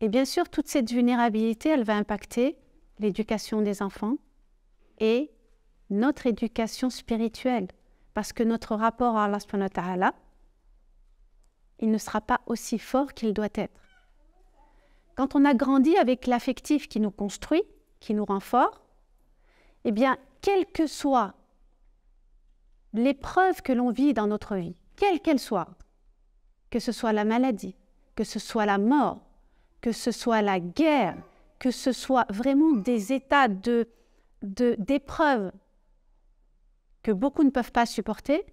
Et bien sûr, toute cette vulnérabilité, elle va impacter l'éducation des enfants et notre éducation spirituelle. Parce que notre rapport à Allah subhanahu wa ta'ala, il ne sera pas aussi fort qu'il doit être. Quand on a grandi avec l'affectif qui nous construit, qui nous rend fort, eh bien, quelle que soit l'épreuve que l'on vit dans notre vie, quelle qu'elle soit, que ce soit la maladie, que ce soit la mort, que ce soit la guerre, que ce soit vraiment des états d'épreuve que beaucoup ne peuvent pas supporter,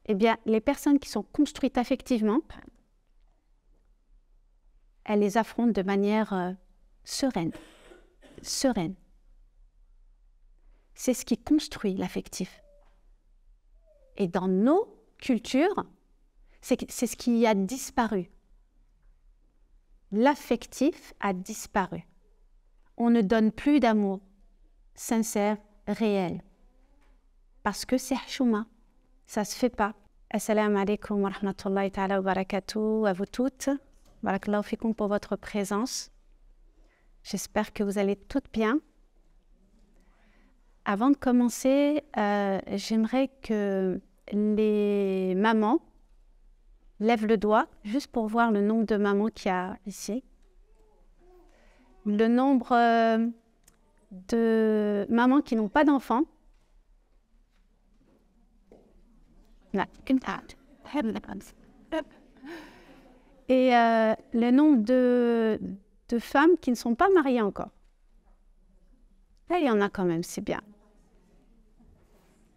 eh bien, les personnes qui sont construites affectivement, elles les affrontent de manière sereine. Sereine. C'est ce qui construit l'affectif. Et dans nos cultures, c'est ce qui a disparu. L'affectif a disparu. On ne donne plus d'amour sincère, réel. Parce que c'est hashouma. Ça ne se fait pas. Assalamu alaikum wa rahmatullahi ta'ala wa barakatuh à vous toutes. Barakallahu fikoum pour votre présence. J'espère que vous allez toutes bien. Avant de commencer, j'aimerais que les mamans lèvent le doigt, juste pour voir le nombre de mamans qu'il y a ici. Le nombre de mamans qui n'ont pas d'enfants. Et le nombre de femmes qui ne sont pas mariées encore. Là, il y en a quand même, c'est bien.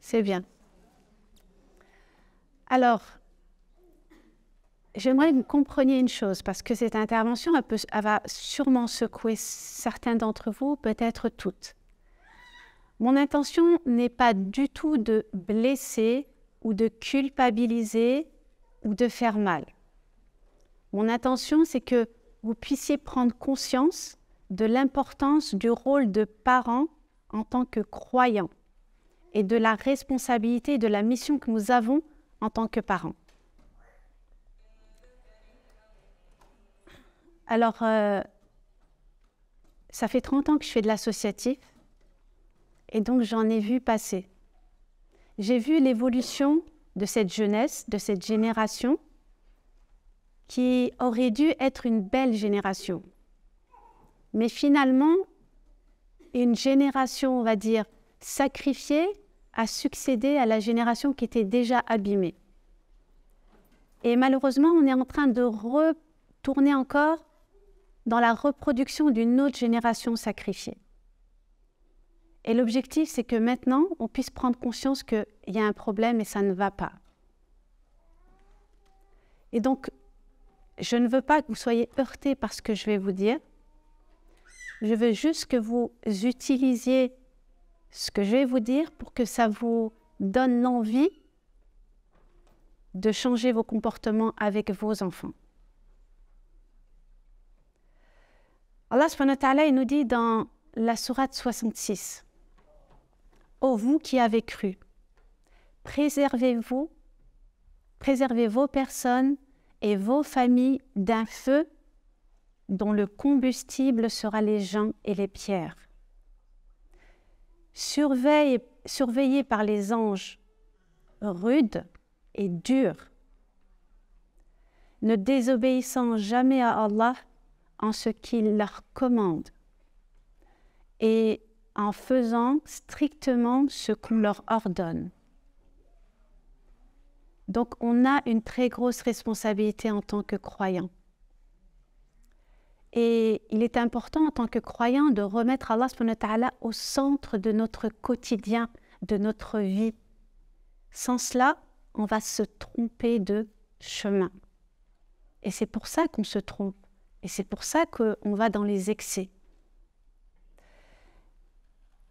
C'est bien. Alors, j'aimerais que vous compreniez une chose, parce que cette intervention, elle va sûrement secouer certains d'entre vous, peut-être toutes. Mon intention n'est pas du tout de blesser ou de culpabiliser ou de faire mal. Mon intention, c'est que vous puissiez prendre conscience de l'importance du rôle de parent en tant que croyant et de la responsabilité de la mission que nous avons en tant que parents. Alors, ça fait 30 ans que je fais de l'associatif et donc j'en ai vu passer. J'ai vu l'évolution de cette jeunesse, de cette génération qui aurait dû être une belle génération. Mais finalement, une génération, on va dire, sacrifiée a succédé à la génération qui était déjà abîmée. Et malheureusement, on est en train de retourner encore dans la reproduction d'une autre génération sacrifiée. Et l'objectif, c'est que maintenant, on puisse prendre conscience qu'il y a un problème et ça ne va pas. Et donc, je ne veux pas que vous soyez heurtés par ce que je vais vous dire. Je veux juste que vous utilisiez ce que je vais vous dire pour que ça vous donne l'envie de changer vos comportements avec vos enfants. Allah subhanahu wa ta'ala, il nous dit dans la sourate 66, « Ô vous qui avez cru, préservez vos personnes et vos familles d'un feu dont le combustible sera les gens et les pierres. Surveillés par les anges rudes et durs, ne désobéissant jamais à Allah en ce qu'il leur commande et en faisant strictement ce qu'on leur ordonne. » Donc, on a une très grosse responsabilité en tant que croyant. Et il est important en tant que croyant de remettre Allah subhanahu wa ta'ala au centre de notre quotidien, de notre vie. Sans cela, on va se tromper de chemin. Et c'est pour ça qu'on se trompe. Et c'est pour ça qu'on va dans les excès.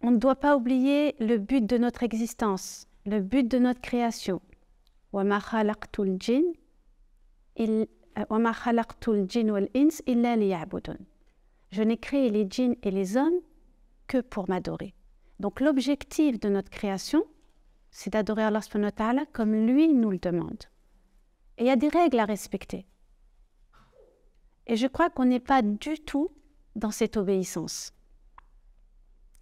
On ne doit pas oublier le but de notre existence, le but de notre création. وَمَا خَلَقْتُ الْجِنَّ وَالْإِنسَ إِلَّا لِيَعْبُدُونِ. Je n'ai créé les djinns et les hommes que pour m'adorer. Donc l'objectif de notre création, c'est d'adorer Allah subhanahu wa ta'ala comme lui nous le demande. Et il y a des règles à respecter. Et je crois qu'on n'est pas du tout dans cette obéissance.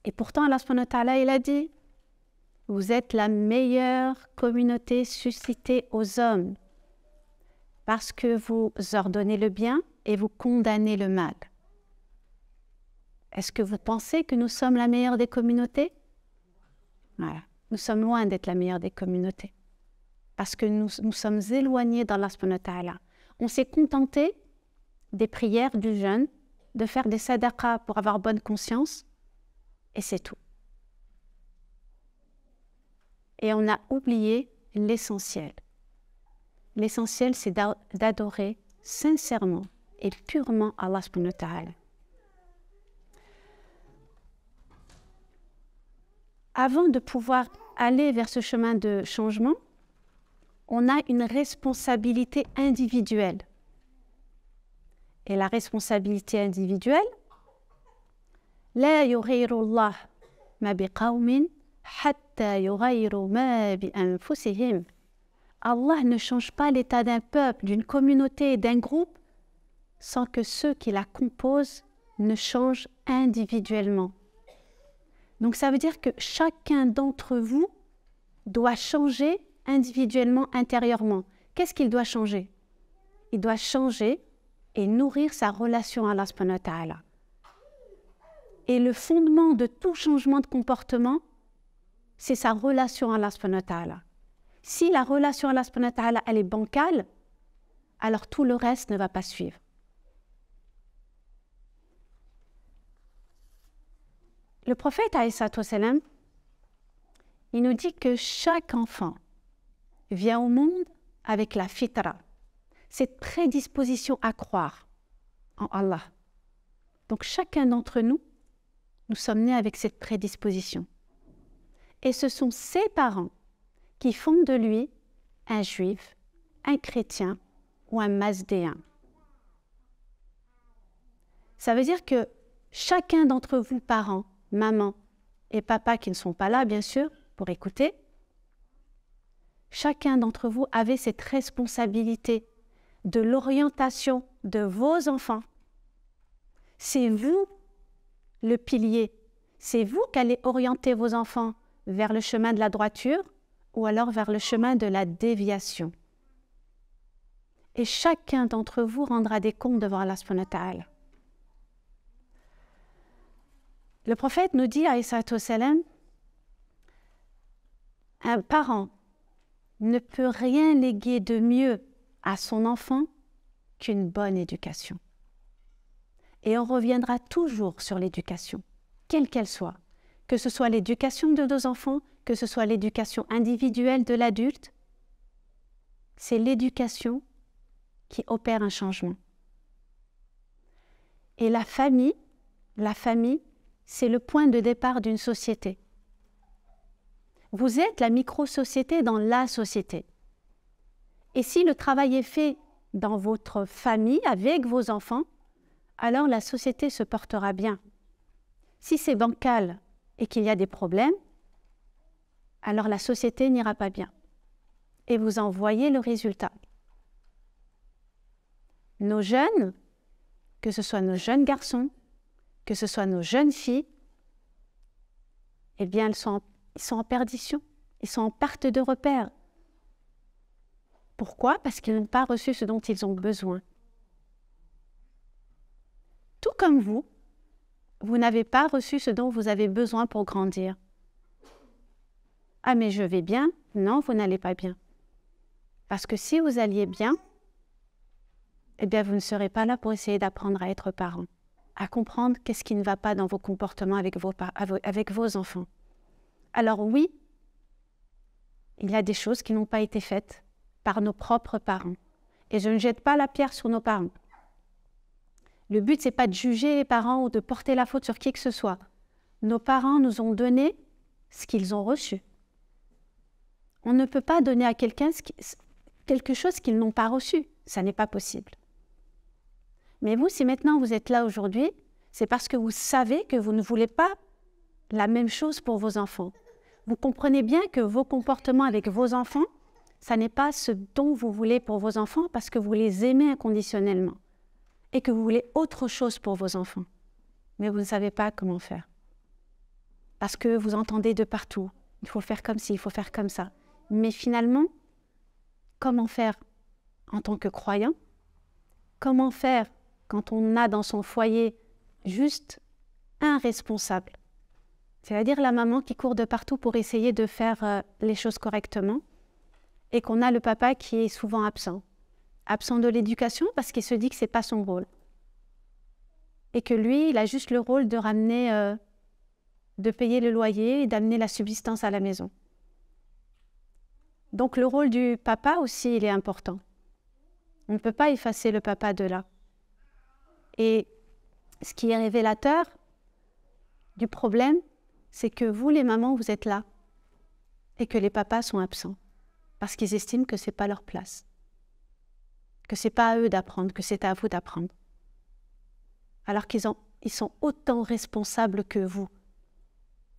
Et pourtant, Allah subhanahu wa ta'ala, il a dit, vous êtes la meilleure communauté suscitée aux hommes parce que vous ordonnez le bien et vous condamnez le mal. Est-ce que vous pensez que nous sommes la meilleure des communautés? Voilà. Nous sommes loin d'être la meilleure des communautés parce que nous sommes éloignés d'Allah subhanahu wa ta'ala. On s'est contenté des prières, du jeûne, de faire des sadaqas pour avoir bonne conscience, et c'est tout. Et on a oublié l'essentiel. L'essentiel, c'est d'adorer sincèrement et purement Allah subhanahu wa ta'ala. Avant de pouvoir aller vers ce chemin de changement, on a une responsabilité individuelle. Et la responsabilité individuelle, لا يغير الله ما بقوم حتى يغيروا ما بأنفسهم. Allah ne change pas l'état d'un peuple, d'une communauté, d'un groupe, sans que ceux qui la composent ne changent individuellement. Donc ça veut dire que chacun d'entre vous doit changer individuellement, intérieurement. Qu'est-ce qu'il doit changer? Il doit changer et nourrir sa relation à Allah subhanahu wa ta'ala. Et le fondement de tout changement de comportement, c'est sa relation à Allah subhanahu wa ta'ala. Si la relation à Allah subhanahu wa ta'ala, elle est bancale, alors tout le reste ne va pas suivre. Le prophète, alayhi salatu wassalam, il nous dit que chaque enfant vient au monde avec la fitra, cette prédisposition à croire en Allah. Donc chacun d'entre nous, nous sommes nés avec cette prédisposition. Et ce sont ses parents qui font de lui un juif, un chrétien ou un mazdéen. Ça veut dire que chacun d'entre vous, parents, maman et papa qui ne sont pas là, bien sûr, pour écouter, chacun d'entre vous avait cette responsabilité de l'orientation de vos enfants. C'est vous le pilier. C'est vous qui allez orienter vos enfants vers le chemin de la droiture ou alors vers le chemin de la déviation. Et chacun d'entre vous rendra des comptes devant Allah subhanahu wa ta'ala. Le prophète nous dit, alayhi salatu wassalam, un parent ne peut rien léguer de mieux à son enfant qu'une bonne éducation. Et on reviendra toujours sur l'éducation, quelle qu'elle soit, que ce soit l'éducation de nos enfants, que ce soit l'éducation individuelle de l'adulte, c'est l'éducation qui opère un changement. Et la famille, c'est le point de départ d'une société. Vous êtes la micro-société dans la société. Et si le travail est fait dans votre famille, avec vos enfants, alors la société se portera bien. Si c'est bancal et qu'il y a des problèmes, alors la société n'ira pas bien. Et vous en voyez le résultat. Nos jeunes, que ce soit nos jeunes garçons, que ce soit nos jeunes filles, eh bien, ils sont en perdition, ils sont en perte de repère. Pourquoi? Parce qu'ils n'ont pas reçu ce dont ils ont besoin. Tout comme vous, vous n'avez pas reçu ce dont vous avez besoin pour grandir. Ah, mais je vais bien? Non, vous n'allez pas bien. Parce que si vous alliez bien, eh bien, vous ne serez pas là pour essayer d'apprendre à être parent, à comprendre qu'est-ce qui ne va pas dans vos comportements avec vos enfants. Alors oui, il y a des choses qui n'ont pas été faites par nos propres parents. Et je ne jette pas la pierre sur nos parents. Le but, ce n'est pas de juger les parents ou de porter la faute sur qui que ce soit. Nos parents nous ont donné ce qu'ils ont reçu. On ne peut pas donner à quelqu'un quelque chose qu'ils n'ont pas reçu. Ça n'est pas possible. Mais vous, si maintenant vous êtes là aujourd'hui, c'est parce que vous savez que vous ne voulez pas la même chose pour vos enfants. Vous comprenez bien que vos comportements avec vos enfants, ça n'est pas ce dont vous voulez pour vos enfants parce que vous les aimez inconditionnellement. et que vous voulez autre chose pour vos enfants, mais vous ne savez pas comment faire. Parce que vous entendez de partout, il faut faire comme ci, il faut faire comme ça. Mais finalement, comment faire en tant que croyant? Comment faire quand on a dans son foyer juste un responsable? C'est-à-dire la maman qui court de partout pour essayer de faire les choses correctement et qu'on a le papa qui est souvent absent. Absent de l'éducation parce qu'il se dit que ce n'est pas son rôle. Et que lui, il a juste le rôle de ramener, de payer le loyer et d'amener la subsistance à la maison. Donc le rôle du papa aussi, il est important. On ne peut pas effacer le papa de là. Et ce qui est révélateur du problème, c'est que vous, les mamans, vous êtes là et que les papas sont absents parce qu'ils estiment que ce n'est pas leur place, que ce n'est pas à eux d'apprendre, que c'est à vous d'apprendre. Alors qu'ils sont autant responsables que vous.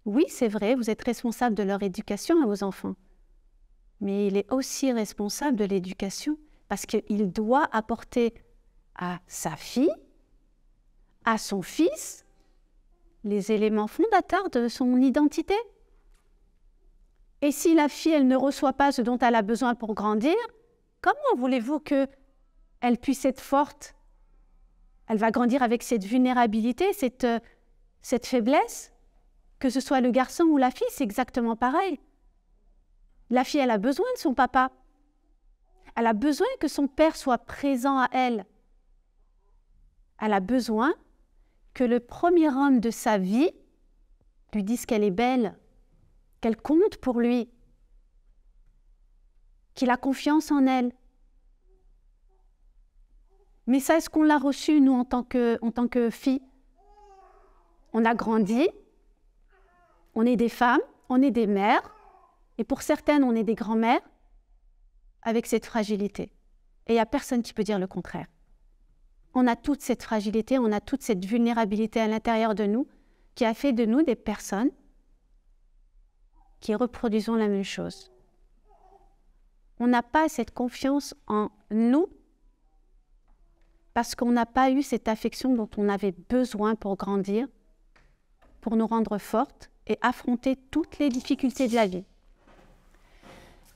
Oui, c'est vrai, vous êtes responsable de leur éducation à vos enfants, mais il est aussi responsable de l'éducation parce qu'il doit apporter à sa fille, à son fils, les éléments fondateurs de son identité. Et si la fille, elle ne reçoit pas ce dont elle a besoin pour grandir, comment voulez-vous qu'elle puisse être forte? Elle va grandir avec cette vulnérabilité, cette faiblesse. Que ce soit le garçon ou la fille, c'est exactement pareil. La fille, elle a besoin de son papa. Elle a besoin que son père soit présent à elle. Elle a besoin que le premier homme de sa vie lui dise qu'elle est belle, qu'elle compte pour lui, qu'il a confiance en elle. Mais ça, est-ce qu'on l'a reçu, nous, en tant que filles? On a grandi, on est des femmes, on est des mères, et pour certaines, on est des grands-mères, avec cette fragilité. Et il n'y a personne qui peut dire le contraire. On a toute cette fragilité, on a toute cette vulnérabilité à l'intérieur de nous, qui a fait de nous des personnes qui reproduisons la même chose. On n'a pas cette confiance en nous, parce qu'on n'a pas eu cette affection dont on avait besoin pour grandir, pour nous rendre fortes et affronter toutes les difficultés de la vie.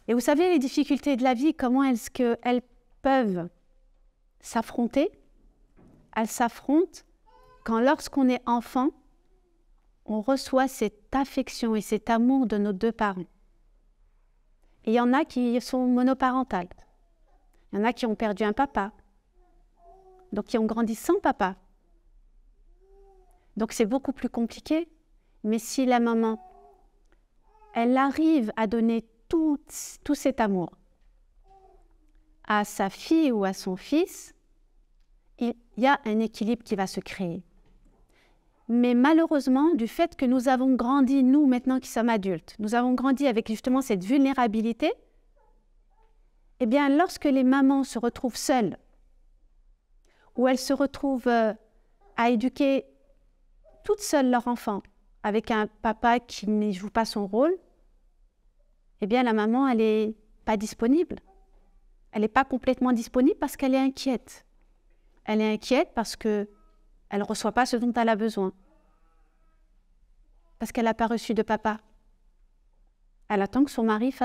Et vous savez, les difficultés de la vie, comment est-ce qu'elles peuvent s'affronter? Elles s'affrontent quand, lorsqu'on est enfant, on reçoit cette affection et cet amour de nos deux parents. Et il y en a qui sont monoparentales. Il y en a qui ont perdu un papa. Donc, qui ont grandi sans papa. Donc, c'est beaucoup plus compliqué. Mais si la maman, elle arrive à donner tout cet amour à sa fille ou à son fils, il y a un équilibre qui va se créer. Mais malheureusement, du fait que nous avons grandi, nous, maintenant qui sommes adultes, nous avons grandi avec justement cette vulnérabilité, eh bien, lorsque les mamans se retrouvent seules, ou elles se retrouvent à éduquer toutes seules leur enfant, avec un papa qui ne joue pas son rôle, eh bien, la maman, elle n'est pas disponible. Elle n'est pas complètement disponible parce qu'elle est inquiète. Elle est inquiète parce qu'elle ne reçoit pas ce dont elle a besoin. Parce qu'elle n'a pas reçu de papa. Elle attend que son mari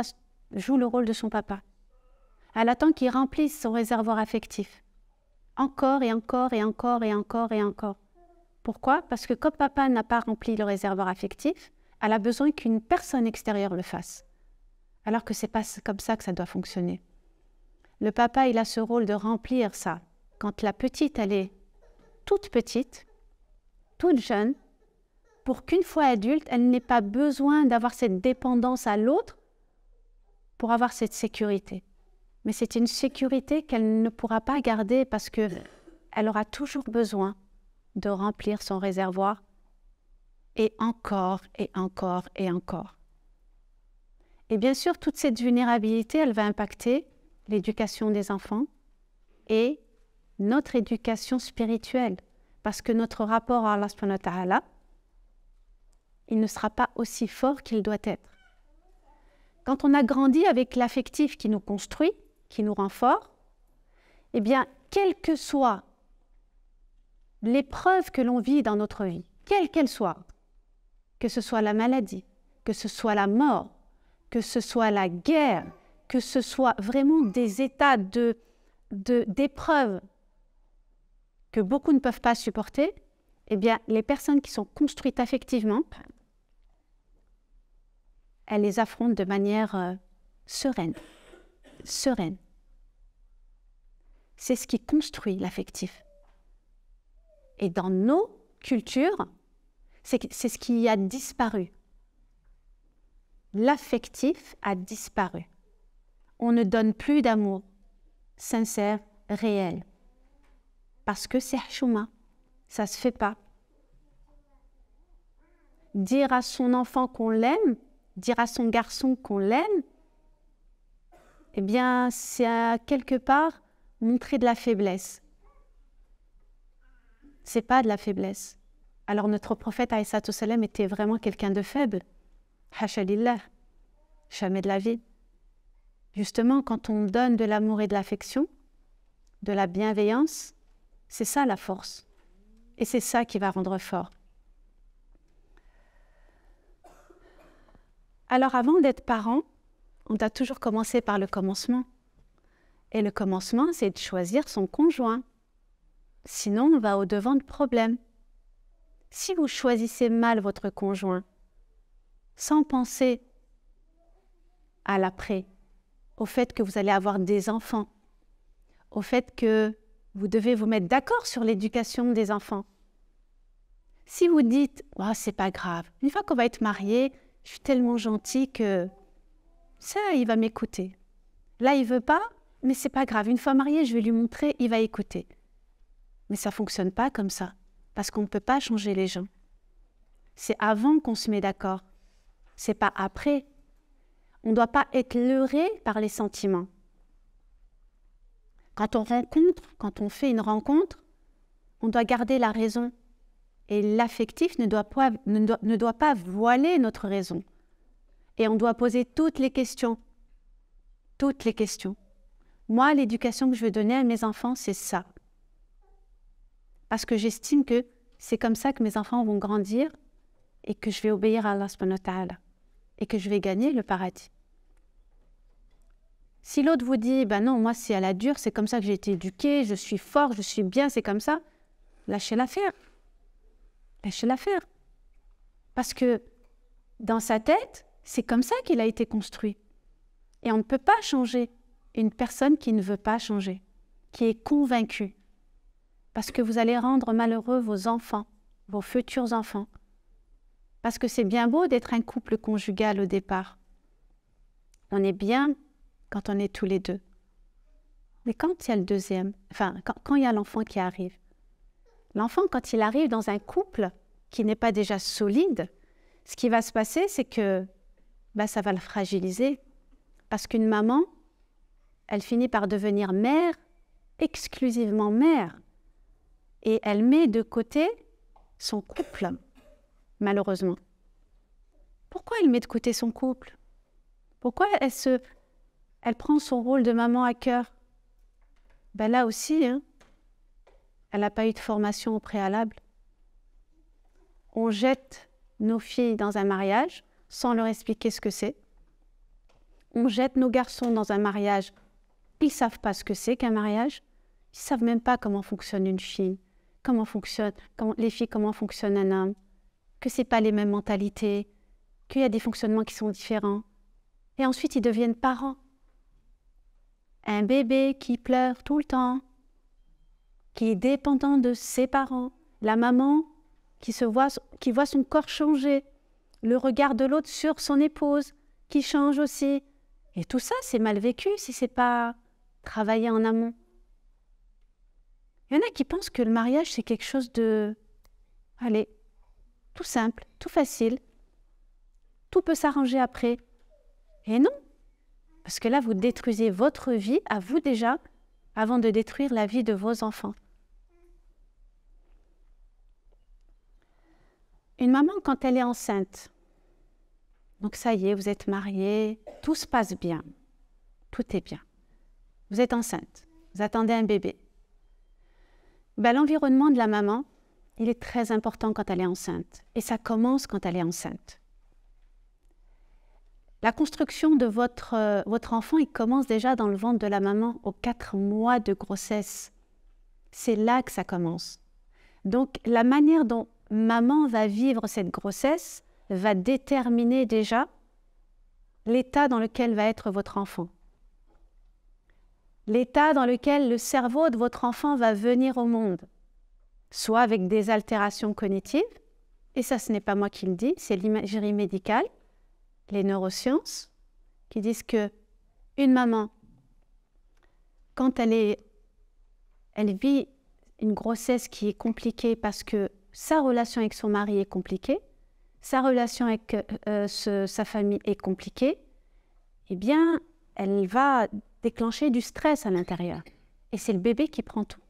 joue le rôle de son papa. Elle attend qu'il remplisse son réservoir affectif. Encore et encore et encore et encore et encore. Pourquoi? Parce que comme papa n'a pas rempli le réservoir affectif, elle a besoin qu'une personne extérieure le fasse. Alors que ce n'est pas comme ça que ça doit fonctionner. Le papa, il a ce rôle de remplir ça. Quand la petite, elle est toute petite, toute jeune, pour qu'une fois adulte, elle n'ait pas besoin d'avoir cette dépendance à l'autre pour avoir cette sécurité. Mais c'est une sécurité qu'elle ne pourra pas garder parce qu'elle aura toujours besoin de remplir son réservoir et encore et encore et encore. Et bien sûr, toute cette vulnérabilité, elle va impacter l'éducation des enfants et notre éducation spirituelle. Parce que notre rapport à Allah subhanahu wa ta'ala, il ne sera pas aussi fort qu'il doit être. Quand on a grandi avec l'affectif qui nous construit, qui nous rend forts, eh bien, quel que soit l'épreuve que l'on vit dans notre vie, quelle qu'elle soit, que ce soit la maladie, que ce soit la mort, que ce soit la guerre, que ce soit vraiment des états d'épreuve que beaucoup ne peuvent pas supporter, eh bien, les personnes qui sont construites affectivement, elles les affrontent de manière sereine. Sereine. C'est ce qui construit l'affectif. Et dans nos cultures, c'est ce qui a disparu. L'affectif a disparu. On ne donne plus d'amour sincère, réel. Parce que c'est chouma, ça ne se fait pas. Dire à son enfant qu'on l'aime, dire à son garçon qu'on l'aime, eh bien, c'est à quelque part montrer de la faiblesse. C'est pas de la faiblesse. Alors notre prophète alayhi salam était vraiment quelqu'un de faible. Hasha lillah, jamais de la vie. Justement, quand on donne de l'amour et de l'affection, de la bienveillance, c'est ça la force. Et c'est ça qui va rendre fort. Alors avant d'être parent, on doit toujours commencer par le commencement. Et le commencement, c'est de choisir son conjoint. Sinon, on va au-devant de problèmes. Si vous choisissez mal votre conjoint, sans penser à l'après, au fait que vous allez avoir des enfants, au fait que vous devez vous mettre d'accord sur l'éducation des enfants. Si vous dites « oh, c'est pas grave, une fois qu'on va être mariés, je suis tellement gentil que ça, il va m'écouter. Là, il veut pas, mais c'est pas grave. Une fois marié, je vais lui montrer, il va écouter. » Mais ça fonctionne pas comme ça, parce qu'on ne peut pas changer les gens. C'est avant qu'on se met d'accord. C'est pas après. On ne doit pas être leurré par les sentiments. Quand on fait une rencontre, on doit garder la raison. Et l'affectif ne doit pas voiler notre raison. Et on doit poser toutes les questions. Toutes les questions. Moi, l'éducation que je veux donner à mes enfants, c'est ça. Parce que j'estime que c'est comme ça que mes enfants vont grandir et que je vais obéir à Allah subhanahu wa ta'ala et que je vais gagner le paradis. Si l'autre vous dit, ben non, moi c'est à la dure, c'est comme ça que j'ai été éduqué, je suis fort, je suis bien, c'est comme ça, lâchez l'affaire. Lâchez l'affaire. Parce que dans sa tête, c'est comme ça qu'il a été construit. Et on ne peut pas changer une personne qui ne veut pas changer, qui est convaincue. Parce que vous allez rendre malheureux vos enfants, vos futurs enfants. Parce que c'est bien beau d'être un couple conjugal au départ. On est bien quand on est tous les deux. Mais quand il y a le deuxième, quand il y a l'enfant qui arrive, l'enfant, quand il arrive dans un couple qui n'est pas déjà solide, ce qui va se passer, c'est que ça va le fragiliser. Parce qu'une maman, elle finit par devenir mère, exclusivement mère. Et elle met de côté son couple, malheureusement. Pourquoi elle met de côté son couple? Pourquoi elle prend son rôle de maman à cœur? Là aussi, elle n'a pas eu de formation au préalable. On jette nos filles dans un mariage sans leur expliquer ce que c'est. On jette nos garçons dans un mariage, ils ne savent pas ce que c'est qu'un mariage. Ils ne savent même pas comment fonctionne une fille, comment fonctionne un homme, que ce n'est pas les mêmes mentalités, qu'il y a des fonctionnements qui sont différents. Et ensuite, ils deviennent parents. Un bébé qui pleure tout le temps, qui est dépendant de ses parents, la maman qui voit son corps changer, le regard de l'autre sur son épouse qui change aussi. Et tout ça, c'est mal vécu si ce n'est pas travaillé en amont. Il y en a qui pensent que le mariage, c'est quelque chose de, allez, tout simple, tout facile. Tout peut s'arranger après. Et non, parce que là, vous détruisez votre vie, à vous déjà, avant de détruire la vie de vos enfants. Une maman, quand elle est enceinte, donc ça y est, vous êtes mariés, tout se passe bien, tout est bien. Vous êtes enceinte, vous attendez un bébé. Ben, l'environnement de la maman, il est très important quand elle est enceinte. Et ça commence quand elle est enceinte. La construction de votre enfant, il commence déjà dans le ventre de la maman aux 4 mois de grossesse. C'est là que ça commence. Donc, la manière dont maman va vivre cette grossesse va déterminer déjà l'état dans lequel va être votre enfant. L'état dans lequel le cerveau de votre enfant va venir au monde, soit avec des altérations cognitives, et ça, ce n'est pas moi qui le dis, c'est l'imagerie médicale, les neurosciences, qui disent que une maman, quand elle vit une grossesse qui est compliquée parce que sa relation avec son mari est compliquée, sa relation avec sa famille est compliquée, eh bien, elle va déclencher du stress à l'intérieur. Et c'est le bébé qui prend tout.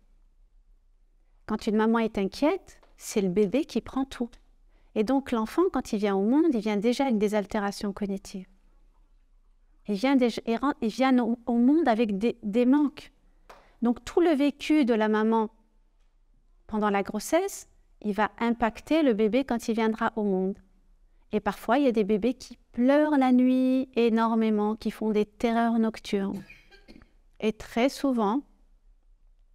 Quand une maman est inquiète, c'est le bébé qui prend tout. Et donc, l'enfant, quand il vient au monde, il vient déjà avec des altérations cognitives. Il vient au monde avec des manques. Donc, tout le vécu de la maman pendant la grossesse, il va impacter le bébé quand il viendra au monde. Et parfois, il y a des bébés qui pleurent la nuit énormément, qui font des terreurs nocturnes. Et très souvent,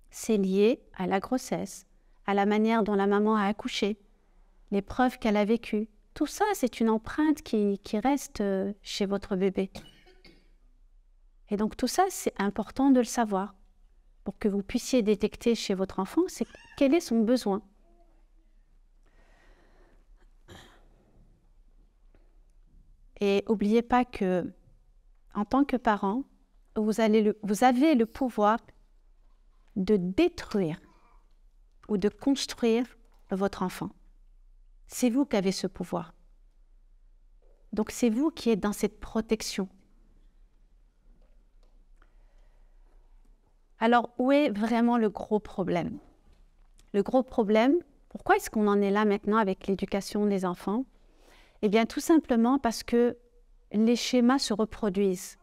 c'est lié à la grossesse, à la manière dont la maman a accouché, l'épreuve qu'elle a vécue. Tout ça, c'est une empreinte qui reste chez votre bébé. Et donc tout ça, c'est important de le savoir pour que vous puissiez détecter chez votre enfant quel est son besoin. Et n'oubliez pas que, en tant que parent, vous avez le pouvoir de détruire ou de construire votre enfant. C'est vous qui avez ce pouvoir. Donc c'est vous qui êtes dans cette protection. Alors, où est vraiment le gros problème? Le gros problème, pourquoi est-ce qu'on en est là maintenant avec l'éducation des enfants? Eh bien, tout simplement parce que les schémas se reproduisent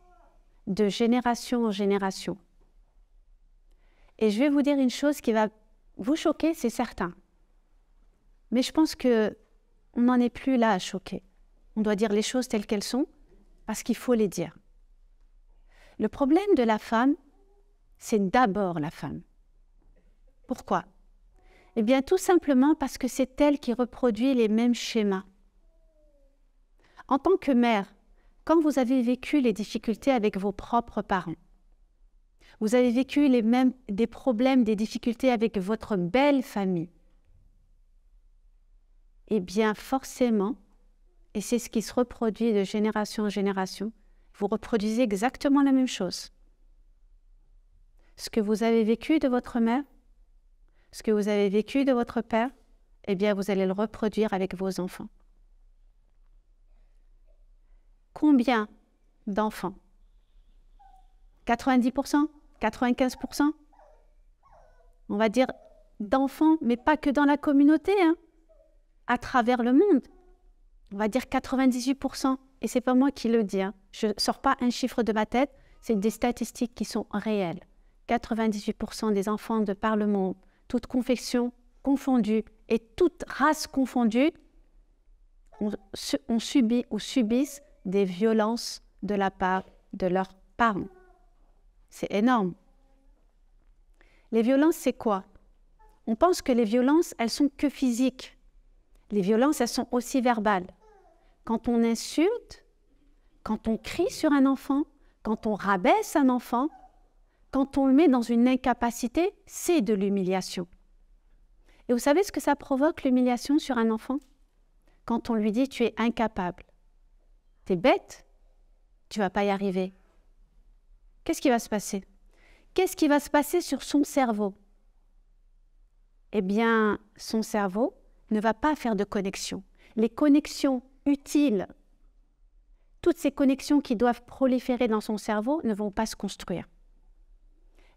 de génération en génération. Et je vais vous dire une chose qui va vous choquer, c'est certain. Mais je pense qu'on n'en est plus là à choquer. On doit dire les choses telles qu'elles sont, parce qu'il faut les dire. Le problème de la femme, c'est d'abord la femme. Pourquoi? Eh bien, tout simplement parce que c'est elle qui reproduit les mêmes schémas. En tant que mère, quand vous avez vécu les difficultés avec vos propres parents, vous avez vécu des problèmes, des difficultés avec votre belle famille, eh bien forcément, et c'est ce qui se reproduit de génération en génération, vous reproduisez exactement la même chose. Ce que vous avez vécu de votre mère, ce que vous avez vécu de votre père, eh bien vous allez le reproduire avec vos enfants. Combien d'enfants? 90%? 95%? On va dire d'enfants, mais pas que dans la communauté, hein, à travers le monde. On va dire 98%. Et ce n'est pas moi qui le dis. Hein. Je ne sors pas un chiffre de ma tête, c'est des statistiques qui sont réelles. 98% des enfants de par le monde, toute confession confondue et toute race confondue, ont subi ou subissent des violences de la part de leurs parents. C'est énorme. Les violences, c'est quoi? On pense que les violences, elles sont que physiques. Les violences, elles sont aussi verbales. Quand on insulte, quand on crie sur un enfant, quand on rabaisse un enfant, quand on le met dans une incapacité, c'est de l'humiliation. Et vous savez ce que ça provoque, l'humiliation sur un enfant? Quand on lui dit « tu es incapable ». T'es bête, tu ne vas pas y arriver. Qu'est-ce qui va se passer? Qu'est-ce qui va se passer sur son cerveau? Eh bien, son cerveau ne va pas faire de connexion. Les connexions utiles, toutes ces connexions qui doivent proliférer dans son cerveau ne vont pas se construire.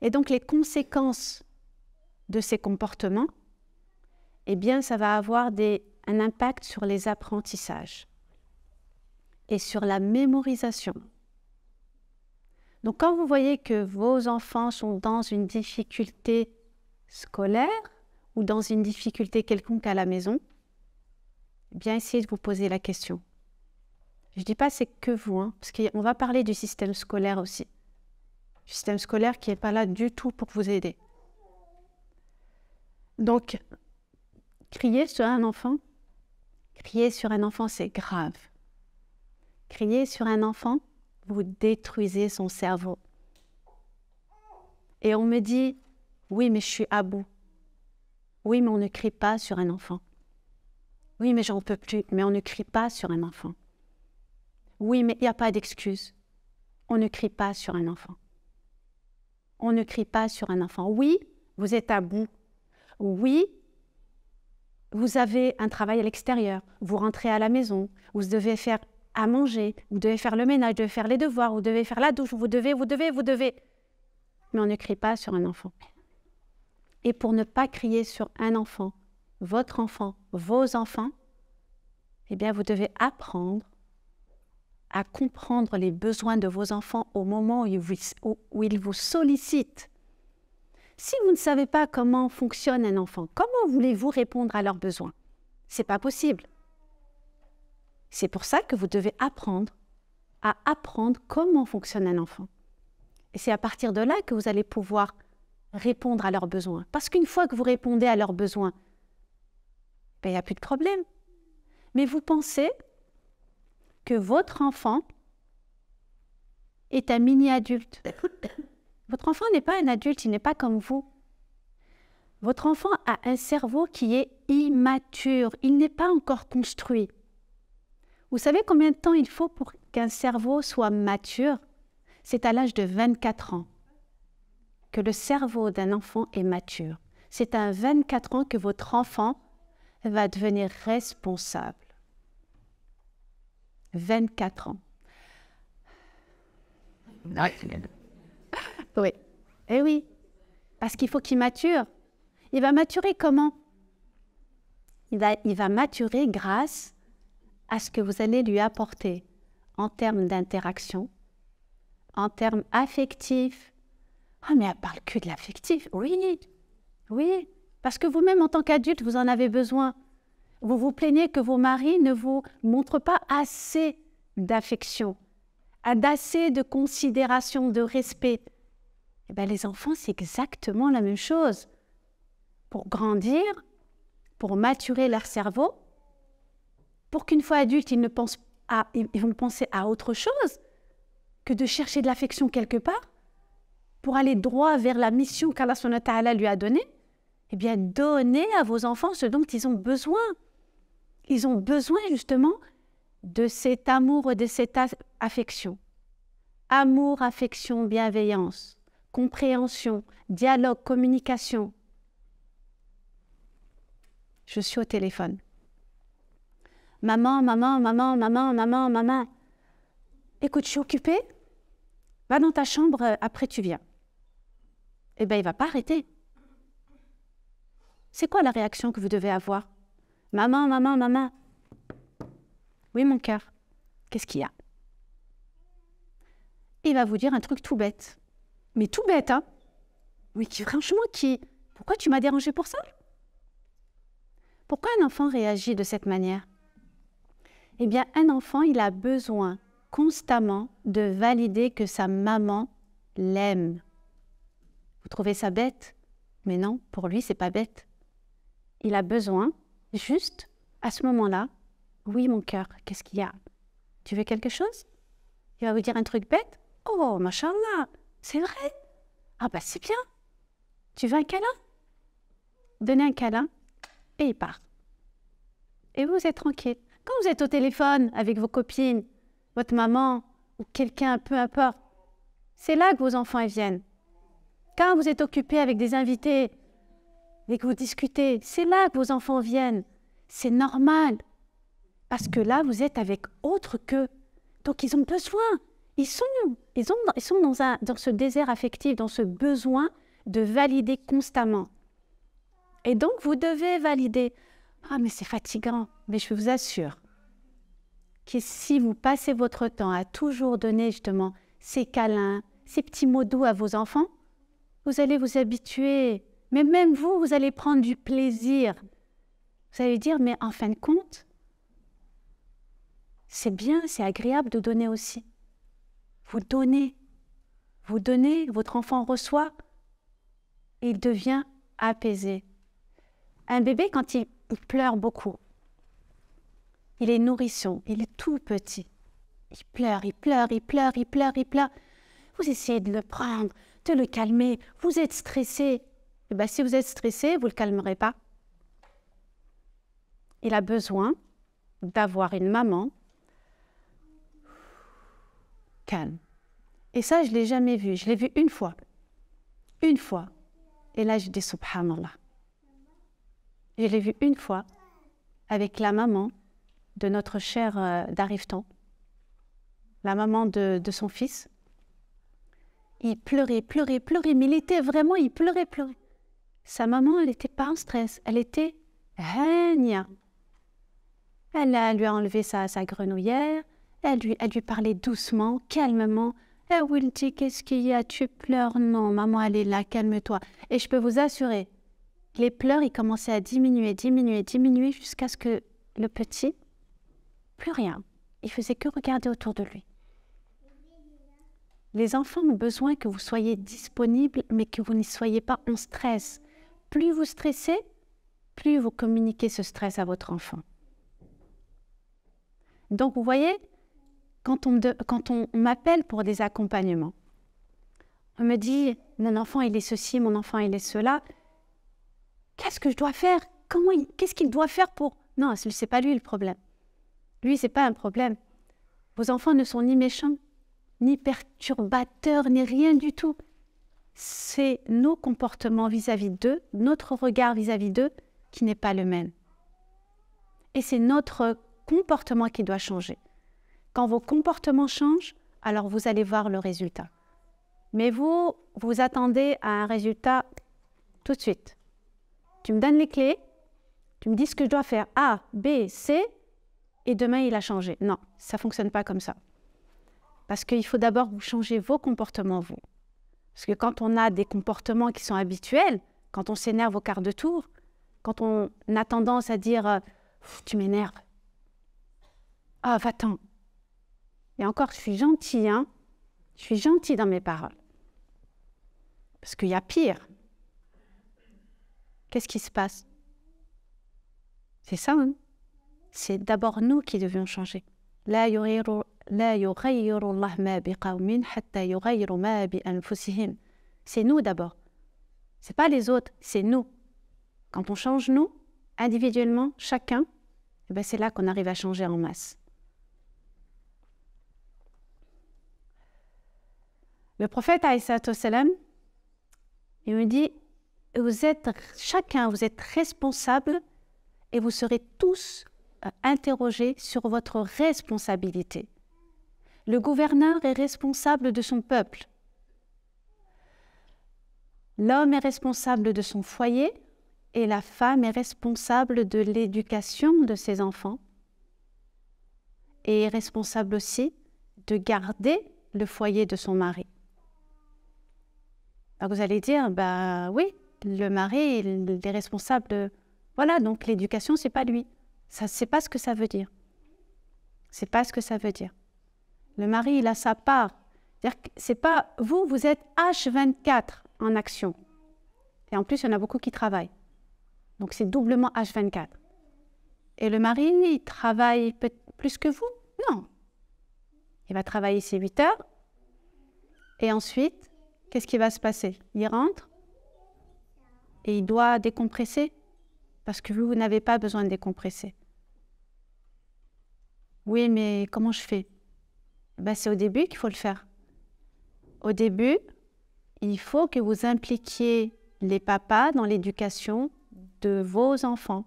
Et donc, les conséquences de ces comportements, eh bien, ça va avoir un impact sur les apprentissages et sur la mémorisation. Donc, quand vous voyez que vos enfants sont dans une difficulté scolaire, ou dans une difficulté quelconque à la maison, eh bien essayez de vous poser la question. Je ne dis pas c'est que vous, hein, parce qu'on va parler du système scolaire aussi. Du système scolaire qui n'est pas là du tout pour vous aider. Donc, crier sur un enfant, c'est grave. Crier sur un enfant, vous détruisez son cerveau. Et on me dit, oui, mais je suis à bout. Oui, mais on ne crie pas sur un enfant. Oui, mais j'en peux plus, mais on ne crie pas sur un enfant. Oui, mais il n'y a pas d'excuse. On ne crie pas sur un enfant. On ne crie pas sur un enfant. Oui, vous êtes à bout. Oui, vous avez un travail à l'extérieur. Vous rentrez à la maison. Vous devez faire à manger. Vous devez faire le ménage, vous devez faire les devoirs, vous devez faire la douche. Vous devez. Mais on ne crie pas sur un enfant. Et pour ne pas crier sur un enfant, votre enfant, vos enfants, eh bien, vous devez apprendre à comprendre les besoins de vos enfants au moment où ils vous sollicitent. Si vous ne savez pas comment fonctionne un enfant, comment voulez-vous répondre à leurs besoins? Ce n'est pas possible. C'est pour ça que vous devez apprendre à apprendre comment fonctionne un enfant. Et c'est à partir de là que vous allez pouvoir répondre à leurs besoins. Parce qu'une fois que vous répondez à leurs besoins, il n'y a plus de problème. Mais vous pensez que votre enfant est un mini-adulte. Votre enfant n'est pas un adulte, il n'est pas comme vous. Votre enfant a un cerveau qui est immature, il n'est pas encore construit. Vous savez combien de temps il faut pour qu'un cerveau soit mature? C'est à l'âge de 24 ans que le cerveau d'un enfant est mature. C'est à 24 ans que votre enfant va devenir responsable. 24 ans. Oui. Eh oui. Parce qu'il faut qu'il mature. Il va maturer comment? Il va maturer grâce à ce que vous allez lui apporter en termes d'interaction, en termes affectifs. Ah, mais elle parle que de l'affectif. Oui, oui. Parce que vous-même, en tant qu'adulte, vous en avez besoin. Vous vous plaignez que vos maris ne vous montrent pas assez d'affection, d'assez de considération, de respect. Eh bien, les enfants, c'est exactement la même chose. Pour grandir, pour maturer leur cerveau, pour qu'une fois adultes, ils vont penser à autre chose que de chercher de l'affection quelque part, pour aller droit vers la mission qu'Allah subhanahu wa ta'ala lui a donnée, eh bien, donnez à vos enfants ce dont ils ont besoin. Ils ont besoin justement de cet amour et de cette affection. Amour, affection, bienveillance, compréhension, dialogue, communication. Je suis au téléphone. Maman. Écoute, je suis occupée. Va dans ta chambre, après tu viens. Eh bien, il ne va pas arrêter. C'est quoi la réaction que vous devez avoir? Maman. Oui, mon cœur. Qu'est-ce qu'il y a? Il va vous dire un truc tout bête. Mais tout bête, hein? Oui, franchement, pourquoi tu m'as dérangé pour ça? Pourquoi un enfant réagit de cette manière? Eh bien, un enfant, il a besoin constamment de valider que sa maman l'aime. Vous trouvez ça bête? Mais non, pour lui, c'est pas bête. Il a besoin, juste à ce moment-là, oui, mon cœur, qu'est-ce qu'il y a? Tu veux quelque chose? Il va vous dire un truc bête? Oh, machallah, c'est vrai? Ah bah c'est bien. Tu veux un câlin? Donnez un câlin et il part. Et vous êtes tranquille. Quand vous êtes au téléphone avec vos copines, votre maman ou quelqu'un, peu importe, c'est là que vos enfants ils viennent. Quand vous êtes occupé avec des invités et que vous discutez, c'est là que vos enfants viennent. C'est normal. Parce que là, vous êtes avec autre qu'eux. Donc, ils ont besoin. Ils sont dans ce désert affectif, dans ce besoin de valider constamment. Et donc, vous devez valider. Ah, mais c'est fatigant. Mais je vous assure que si vous passez votre temps à toujours donner justement ces câlins, ces petits mots doux à vos enfants, vous allez vous habituer. Mais même vous, vous allez prendre du plaisir. Vous allez dire, mais en fin de compte, c'est bien, c'est agréable de donner aussi. Vous donnez, votre enfant reçoit, il devient apaisé. Un bébé, quand il pleure beaucoup, il est nourrisson, il est tout petit. Il pleure. Vous essayez de le prendre, de le calmer. Vous êtes stressé. Eh bien, si vous êtes stressé, vous ne le calmerez pas. Il a besoin d'avoir une maman calme. Et ça, je ne l'ai jamais vu. Je l'ai vu une fois. Une fois. Et là, je dis subhanallah. Je l'ai vu une fois avec la maman de notre cher Dariftan, la maman de son fils. Il pleurait, mais il était vraiment, il pleurait. Sa maman, elle n'était pas en stress, elle était hania. Elle lui a enlevé sa grenouillère, elle lui parlait doucement, calmement. « Eh Wilty, qu'est-ce qu'il y a? Tu pleures? Non, maman, elle est là, calme-toi. » Et je peux vous assurer, les pleurs, ils commençaient à diminuer jusqu'à ce que le petit, plus rien. Il faisait que regarder autour de lui. Les enfants ont besoin que vous soyez disponible, mais que vous n'y soyez pas en stress. Plus vous stressez, plus vous communiquez ce stress à votre enfant. Donc, vous voyez, quand on m'appelle pour des accompagnements, on me dit, mon enfant, il est ceci, mon enfant, il est cela. Qu'est-ce que je dois faire? Qu'est-ce qu'il doit faire pour... Non, ce n'est pas lui le problème. Lui, ce n'est pas un problème. Vos enfants ne sont ni méchants, ni perturbateurs, ni rien du tout. C'est nos comportements vis-à-vis d'eux, notre regard vis-à-vis d'eux qui n'est pas le même. Et c'est notre comportement qui doit changer. Quand vos comportements changent, alors vous allez voir le résultat. Mais vous attendez à un résultat tout de suite. Tu me donnes les clés, tu me dis ce que je dois faire, A, B, C, et demain il a changé. Non, ça ne fonctionne pas comme ça. Parce qu'il faut d'abord vous changer vos comportements, vous. Parce que quand on a des comportements qui sont habituels, quand on s'énerve au quart de tour, quand on a tendance à dire « tu m'énerves »,« ah, va-t'en ». Et encore, je suis gentille, hein. Je suis gentille dans mes paroles. Parce qu'il y a pire. Qu'est-ce qui se passe? C'est ça, hein? C'est d'abord nous qui devions changer. لا يغير الله ما بقوم حتى يغيروا ما بأنفسهم. C'est nous d'abord. C'est pas les autres, c'est nous. Quand on change nous, individuellement, chacun, eh bien c'est là qu'on arrive à changer en masse. Le prophète alayhi salatu wassalam, il me dit, chacun, vous êtes responsable et vous serez tous interrogés sur votre responsabilité. Le gouverneur est responsable de son peuple. L'homme est responsable de son foyer et la femme est responsable de l'éducation de ses enfants et est responsable aussi de garder le foyer de son mari. Alors vous allez dire, bah oui, le mari il est responsable de... Voilà, donc l'éducation, c'est pas lui. Ça, c'est pas ce que ça veut dire. C'est pas ce que ça veut dire. Le mari, il a sa part. C'est-à-dire que c'est pas... Vous êtes H24 en action. Et en plus, il y en a beaucoup qui travaillent. Donc c'est doublement H24. Et le mari, il travaille plus que vous? Non. Il va travailler ses 8 heures. Et ensuite, qu'est-ce qui va se passer? Il rentre et il doit décompresser parce que vous n'avez pas besoin de décompresser. Oui, mais comment je fais? Ben, c'est au début qu'il faut le faire. Au début, il faut que vous impliquiez les papas dans l'éducation de vos enfants.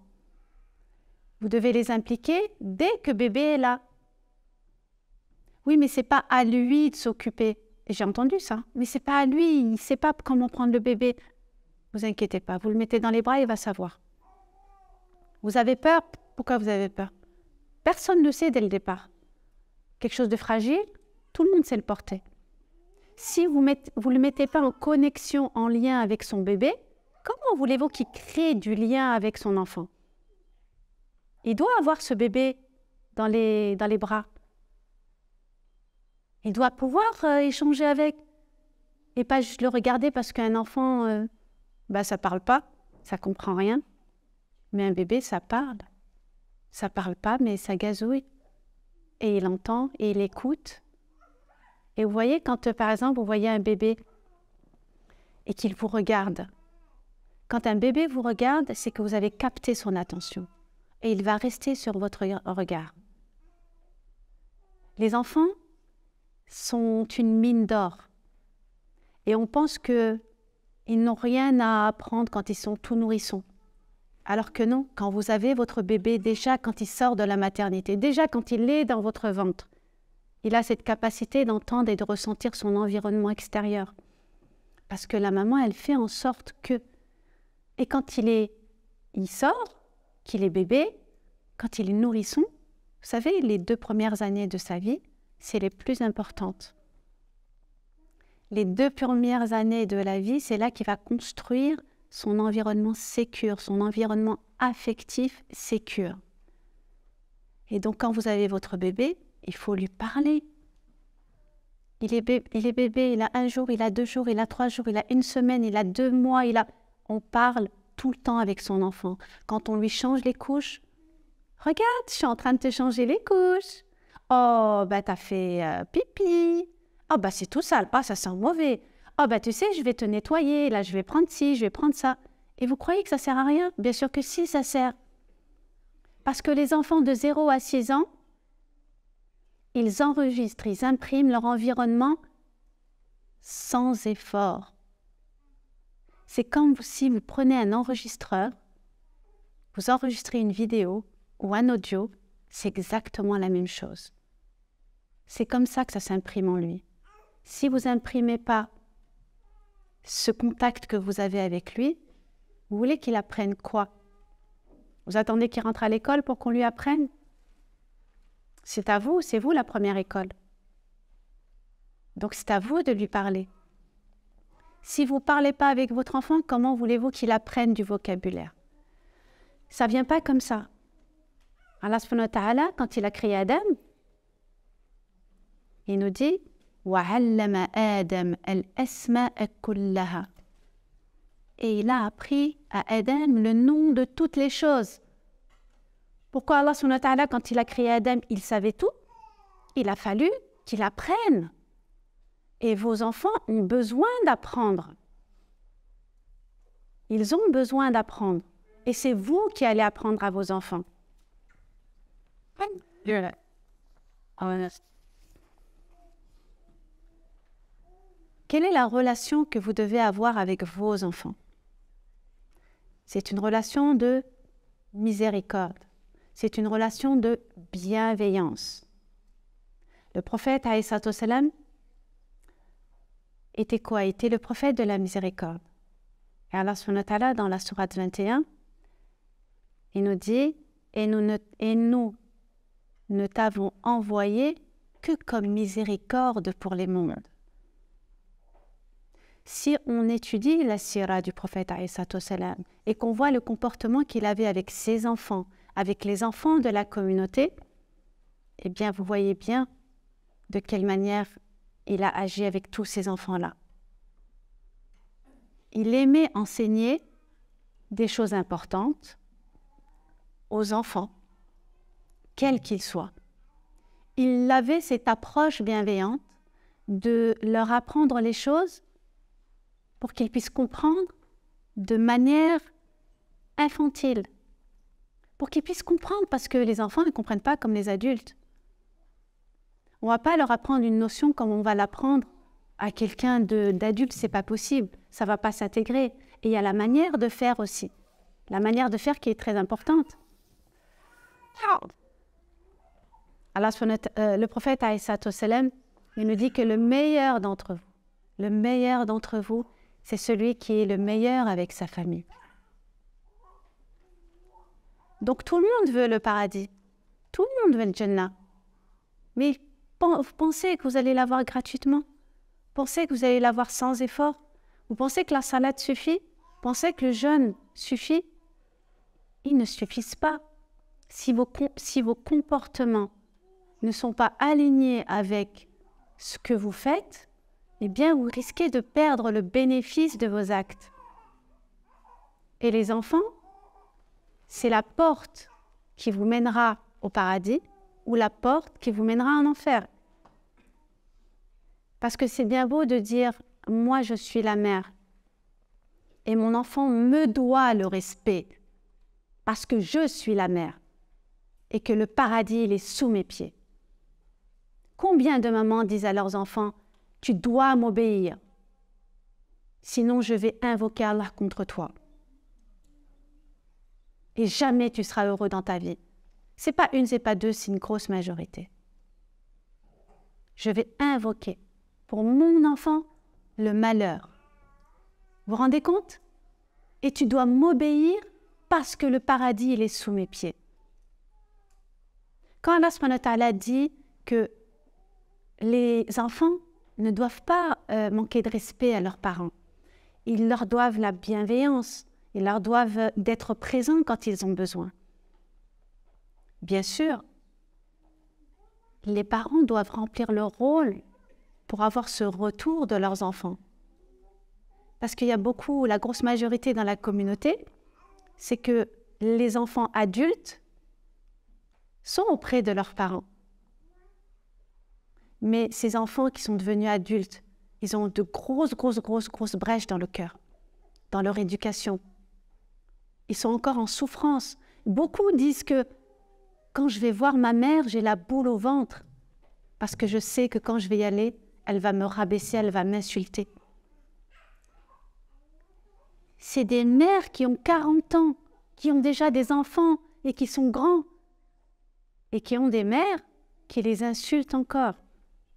Vous devez les impliquer dès que bébé est là. Oui, mais ce n'est pas à lui de s'occuper. Et j'ai entendu ça. Mais ce n'est pas à lui, il ne sait pas comment prendre le bébé. Ne vous inquiétez pas, vous le mettez dans les bras, il va savoir. Vous avez peur? Pourquoi vous avez peur? Personne ne le sait dès le départ. Quelque chose de fragile, tout le monde sait le porter. Si vous ne le mettez pas en connexion, en lien avec son bébé, Comment voulez-vous qu'il crée du lien avec son enfant? Il doit avoir ce bébé dans les bras. Il doit pouvoir échanger avec. Et pas juste le regarder parce qu'un enfant, ça parle pas, ça comprend rien. Mais un bébé, ça parle. Ça parle pas, mais ça gazouille. Et il entend, et il écoute. Et vous voyez, quand par exemple, vous voyez un bébé et qu'il vous regarde, quand un bébé vous regarde, c'est que vous avez capté son attention. Et il va rester sur votre regard. Les enfants sont une mine d'or. Et on pense qu'ils n'ont rien à apprendre quand ils sont tout nourrissons. Alors que non, quand vous avez votre bébé, déjà quand il sort de la maternité, déjà quand il est dans votre ventre, il a cette capacité d'entendre et de ressentir son environnement extérieur. Parce que la maman, elle fait en sorte que... Et quand il sort, qu'il est bébé, quand il est nourrisson, vous savez, les 2 premières années de sa vie, c'est les plus importantes. Les 2 premières années de la vie, c'est là qu'il va construire son environnement sécure, son environnement affectif sécure. Et donc, quand vous avez votre bébé, il faut lui parler. Il est bébé, il a 1 jour, il a 2 jours, il a 3 jours, il a 1 semaine, il a 2 mois, On parle tout le temps avec son enfant. Quand on lui change les couches, « Regarde, je suis en train de te changer les couches. Oh, t'as fait pipi. Oh, c'est tout sale. Oh, ça sent mauvais. Oh, tu sais, je vais te nettoyer. Là, je vais prendre ci, je vais prendre ça. » Et vous croyez que ça sert à rien? Bien sûr que si, ça sert. Parce que les enfants de 0 à 6 ans, ils enregistrent, ils impriment leur environnement sans effort. C'est comme si vous prenez un enregistreur, vous enregistrez une vidéo ou un audio, c'est exactement la même chose. C'est comme ça que ça s'imprime en lui. Si vous n'imprimez pas ce contact que vous avez avec lui, vous voulez qu'il apprenne quoi? Vous attendez qu'il rentre à l'école pour qu'on lui apprenne? C'est à vous, c'est vous la première école. Donc c'est à vous de lui parler. Si vous ne parlez pas avec votre enfant, comment voulez-vous qu'il apprenne du vocabulaire? Ça ne vient pas comme ça. Allah subhanahu wa ta'ala, quand il a créé Adam, il nous dit وَعَلَّمَ آدَمَ الْأَسْمَاءَ كُلَّهَا. Et il a appris à Adam le nom de toutes les choses. Pourquoi Allah subhanahu wa ta'ala, quand il a créé Adam, il savait tout? Il a fallu qu'il apprenne. Et vos enfants ont besoin d'apprendre. Ils ont besoin d'apprendre. Et c'est vous qui allez apprendre à vos enfants. Quelle est la relation que vous devez avoir avec vos enfants? C'est une relation de miséricorde. C'est une relation de bienveillance. Le prophète, alayhi salatu wassalam, était quoi? Était le prophète de la miséricorde. Et Allah subhanahu wa ta'ala, dans la sourate 21, il nous dit « Et nous ne t'avons envoyé que comme miséricorde pour les mondes. » Si on étudie la sira du prophète alayhi salatu wassalam et qu'on voit le comportement qu'il avait avec ses enfants, avec les enfants de la communauté, eh bien vous voyez bien de quelle manière il a agi avec tous ces enfants-là. Il aimait enseigner des choses importantes aux enfants, quels qu'ils soient. Il avait cette approche bienveillante de leur apprendre les choses pour qu'ils puissent comprendre de manière infantile. Pour qu'ils puissent comprendre, parce que les enfants ne comprennent pas comme les adultes. On ne va pas leur apprendre une notion comme on va l'apprendre à quelqu'un d'adulte, ce n'est pas possible. Ça ne va pas s'intégrer. Et il y a la manière de faire aussi. La manière de faire qui est très importante. Allah, le prophète, alayhi salatu wassalam, il nous dit que le meilleur d'entre vous, c'est celui qui est le meilleur avec sa famille. Donc tout le monde veut le paradis. Tout le monde veut le Jannah. Mais vous pensez que vous allez l'avoir gratuitement? Vous pensez que vous allez l'avoir sans effort? Vous pensez que la salade suffit? Pensez que le jeûne suffit? Ils ne suffisent pas. Si vos comportements ne sont pas alignés avec ce que vous faites, eh bien, vous risquez de perdre le bénéfice de vos actes. Et les enfants, c'est la porte qui vous mènera au paradis ou la porte qui vous mènera en enfer. Parce que c'est bien beau de dire « moi, je suis la mère et mon enfant me doit le respect parce que je suis la mère et que le paradis, il est sous mes pieds. » Combien de mamans disent à leurs enfants « tu dois m'obéir, sinon je vais invoquer Allah contre toi. » Et jamais tu seras heureux dans ta vie. C'est pas une, c'est pas deux, c'est une grosse majorité. Je vais invoquer pour mon enfant le malheur. Vous vous rendez compte? Et tu dois m'obéir parce que le paradis, il est sous mes pieds. Quand Allah subhanahu wa ta'ala dit que les enfants ne doivent pas manquer de respect à leurs parents, ils leur doivent la bienveillance, ils leur doivent d'être présents quand ils ont besoin. Bien sûr, les parents doivent remplir leur rôle pour avoir ce retour de leurs enfants. Parce qu'il y a beaucoup, la grosse majorité dans la communauté, c'est que les enfants adultes sont auprès de leurs parents. Mais ces enfants qui sont devenus adultes, ils ont de grosses brèches dans le cœur, dans leur éducation. Ils sont encore en souffrance. Beaucoup disent que quand je vais voir ma mère, j'ai la boule au ventre parce que je sais que quand je vais y aller, elle va me rabaisser, elle va m'insulter. C'est des mères qui ont 40 ans, qui ont déjà des enfants et qui sont grands et qui ont des mères qui les insultent encore,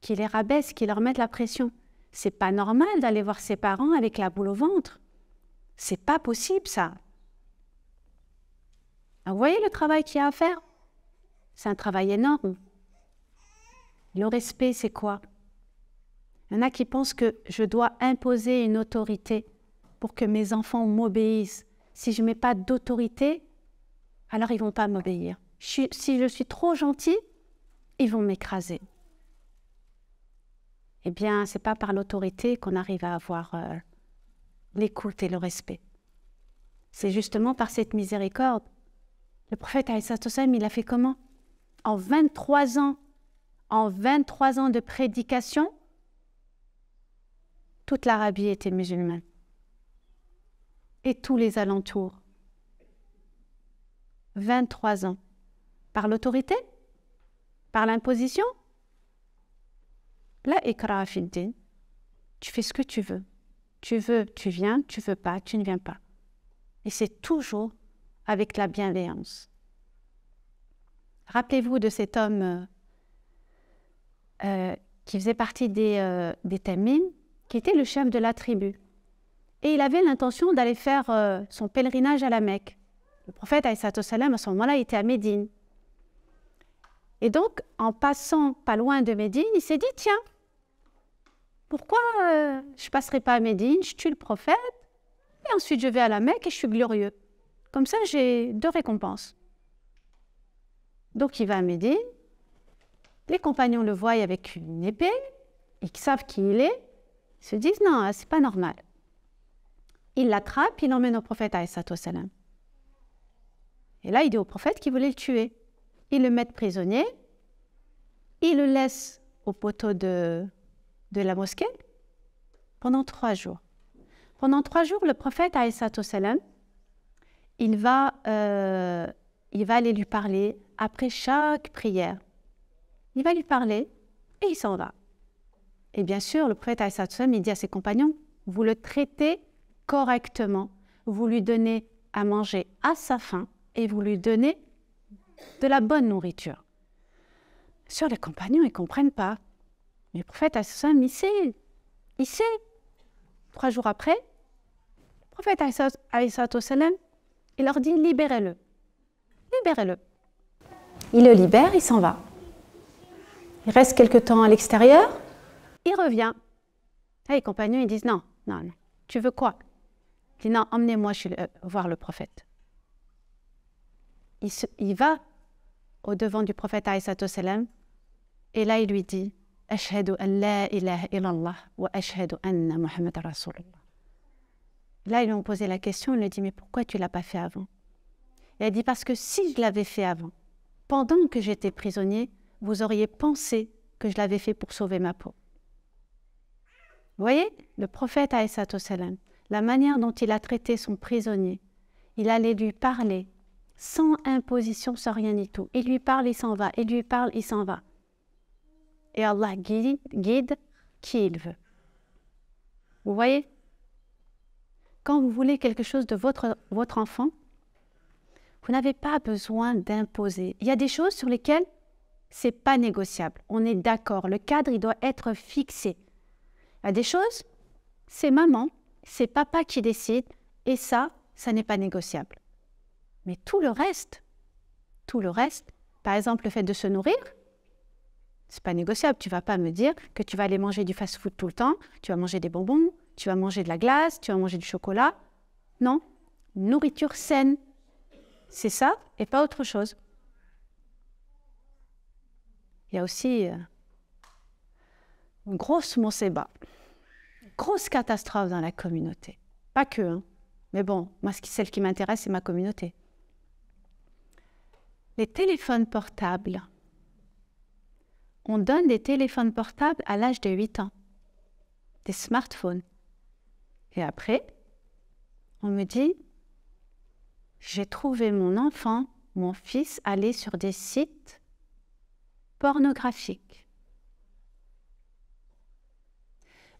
qui les rabaissent, qui leur mettent la pression. C'est pas normal d'aller voir ses parents avec la boule au ventre. C'est pas possible, ça. Vous voyez le travail qu'il y a à faire? C'est un travail énorme. Le respect, c'est quoi? Il y en a qui pensent que je dois imposer une autorité pour que mes enfants m'obéissent. Si je ne mets pas d'autorité, alors ils ne vont pas m'obéir. Si je suis trop gentille, ils vont m'écraser. Eh bien, ce n'est pas par l'autorité qu'on arrive à avoir l'écoute et le respect. C'est justement par cette miséricorde. Le prophète, il a fait comment? En 23 ans de prédication, toute l'Arabie était musulmane. Et tous les alentours. 23 ans. Par l'autorité? Par l'imposition? La ikraha fi ddin. Tu fais ce que tu veux. Tu veux, tu viens. Tu veux pas, tu ne viens pas. Et c'est toujours avec la bienveillance. Rappelez-vous de cet homme qui faisait partie des Tamim, qui était le chef de la tribu. Et il avait l'intention d'aller faire son pèlerinage à la Mecque. Le prophète, à ce moment-là, était à Médine. Et donc, en passant pas loin de Médine, il s'est dit, tiens, pourquoi je ne passerai pas à Médine, je tue le prophète, et ensuite je vais à la Mecque et je suis glorieux. Comme ça, j'ai 2 récompenses. Donc, il va à Médine, les compagnons le voient avec une épée, ils savent qui il est, ils se disent, non, c'est pas normal. Il l'attrape, il l'emmène au prophète alayhi salam. Et là, il dit au prophète qu'il voulait le tuer. Ils le mettent prisonnier, il le laisse au poteau de la mosquée pendant 3 jours. Pendant 3 jours, le prophète alayhi salam, il va aller lui parler après chaque prière. Il va lui parler et il s'en va. Et bien sûr, le prophète alayhi salam, il dit à ses compagnons, vous le traitez correctement, vous lui donnez à manger à sa faim et vous lui donnez de la bonne nourriture. Sur les compagnons, ils ne comprennent pas. Mais le prophète il sait. 3 jours après, le prophète il leur dit libérez-le. Libérez-le. Il le libère, il s'en va. Il reste quelque temps à l'extérieur, il revient. Et les compagnons ils disent non, tu veux quoi? Il dit non, emmenez-moi voir le prophète. Il va au devant du prophète alayhi salam et là il lui dit Ashhadu an la ilaha illallah wa ashhadu anna Muhammad Rasulullah. Là ils lui ont posé la question, il lui a dit mais pourquoi tu ne l'as pas fait avant? Il a dit parce que si je l'avais fait avant, pendant que j'étais prisonnier, vous auriez pensé que je l'avais fait pour sauver ma peau. Vous voyez, le prophète alayhi salam, la manière dont il a traité son prisonnier, il allait lui parler sans imposition, sans rien du tout. Il lui parle, il s'en va. Il lui parle, il s'en va. Et Allah guide qui il veut. Vous voyez? Quand vous voulez quelque chose de votre enfant, vous n'avez pas besoin d'imposer. Il y a des choses sur lesquelles ce n'est pas négociable. On est d'accord. Le cadre, il doit être fixé. Il y a des choses, c'est maman, c'est papa qui décide. Et ça n'est pas négociable. Mais tout le reste, par exemple le fait de se nourrir, c'est pas négociable. Tu vas pas me dire que tu vas aller manger du fast-food tout le temps, tu vas manger des bonbons, tu vas manger de la glace, tu vas manger du chocolat. Non, nourriture saine, c'est ça et pas autre chose. Il y a aussi une grosse moseba, grosse catastrophe dans la communauté. Pas que, hein. Mais bon, moi celle qui m'intéresse, c'est ma communauté. Les téléphones portables. On donne des téléphones portables à l'âge de 8 ans. Des smartphones. Et après, on me dit, j'ai trouvé mon enfant, mon fils, aller sur des sites pornographiques.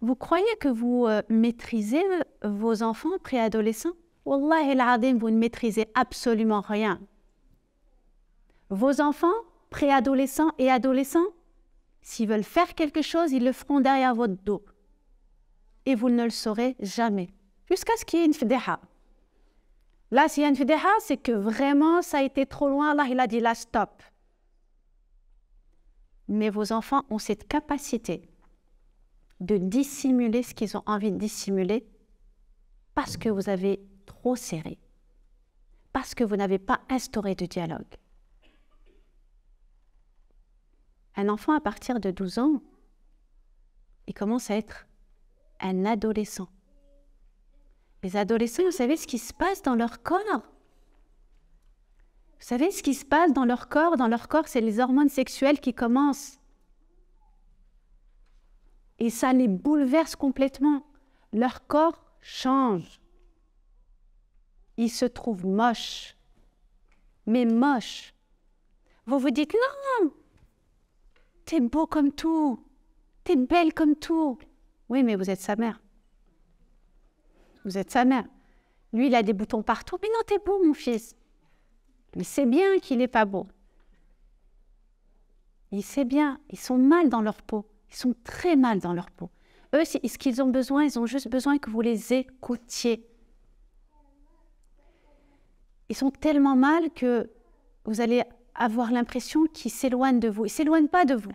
Vous croyez que vous maîtrisez vos enfants préadolescents? Wallahi al-azim, vous ne maîtrisez absolument rien. Vos enfants, préadolescents et adolescents, s'ils veulent faire quelque chose, ils le feront derrière votre dos. Et vous ne le saurez jamais. Jusqu'à ce qu'il y ait une fdeha. Là, s'il y a une fdeha, c'est que vraiment, ça a été trop loin. Allah, il a dit là, stop. Mais vos enfants ont cette capacité de dissimuler ce qu'ils ont envie de dissimuler parce que vous avez trop serré. Parce que vous n'avez pas instauré de dialogue. Un enfant, à partir de 12 ans, il commence à être un adolescent. Les adolescents, vous savez ce qui se passe dans leur corps? Vous savez ce qui se passe dans leur corps? Dans leur corps, c'est les hormones sexuelles qui commencent. Et ça les bouleverse complètement. Leur corps change. Ils se trouvent moches. Mais moches. Vous vous dites, non! T'es beau comme tout. T'es belle comme tout. Oui, mais vous êtes sa mère. Vous êtes sa mère. Lui, il a des boutons partout. Mais non, t'es beau, mon fils. Il sait bien qu'il n'est pas beau. Il sait bien. Ils sont mal dans leur peau. Ils sont très mal dans leur peau. Eux, ce qu'ils ont besoin, ils ont juste besoin que vous les écoutiez. Ils sont tellement mal que vous allez avoir l'impression qu'ils s'éloignent de vous. Ils ne s'éloignent pas de vous.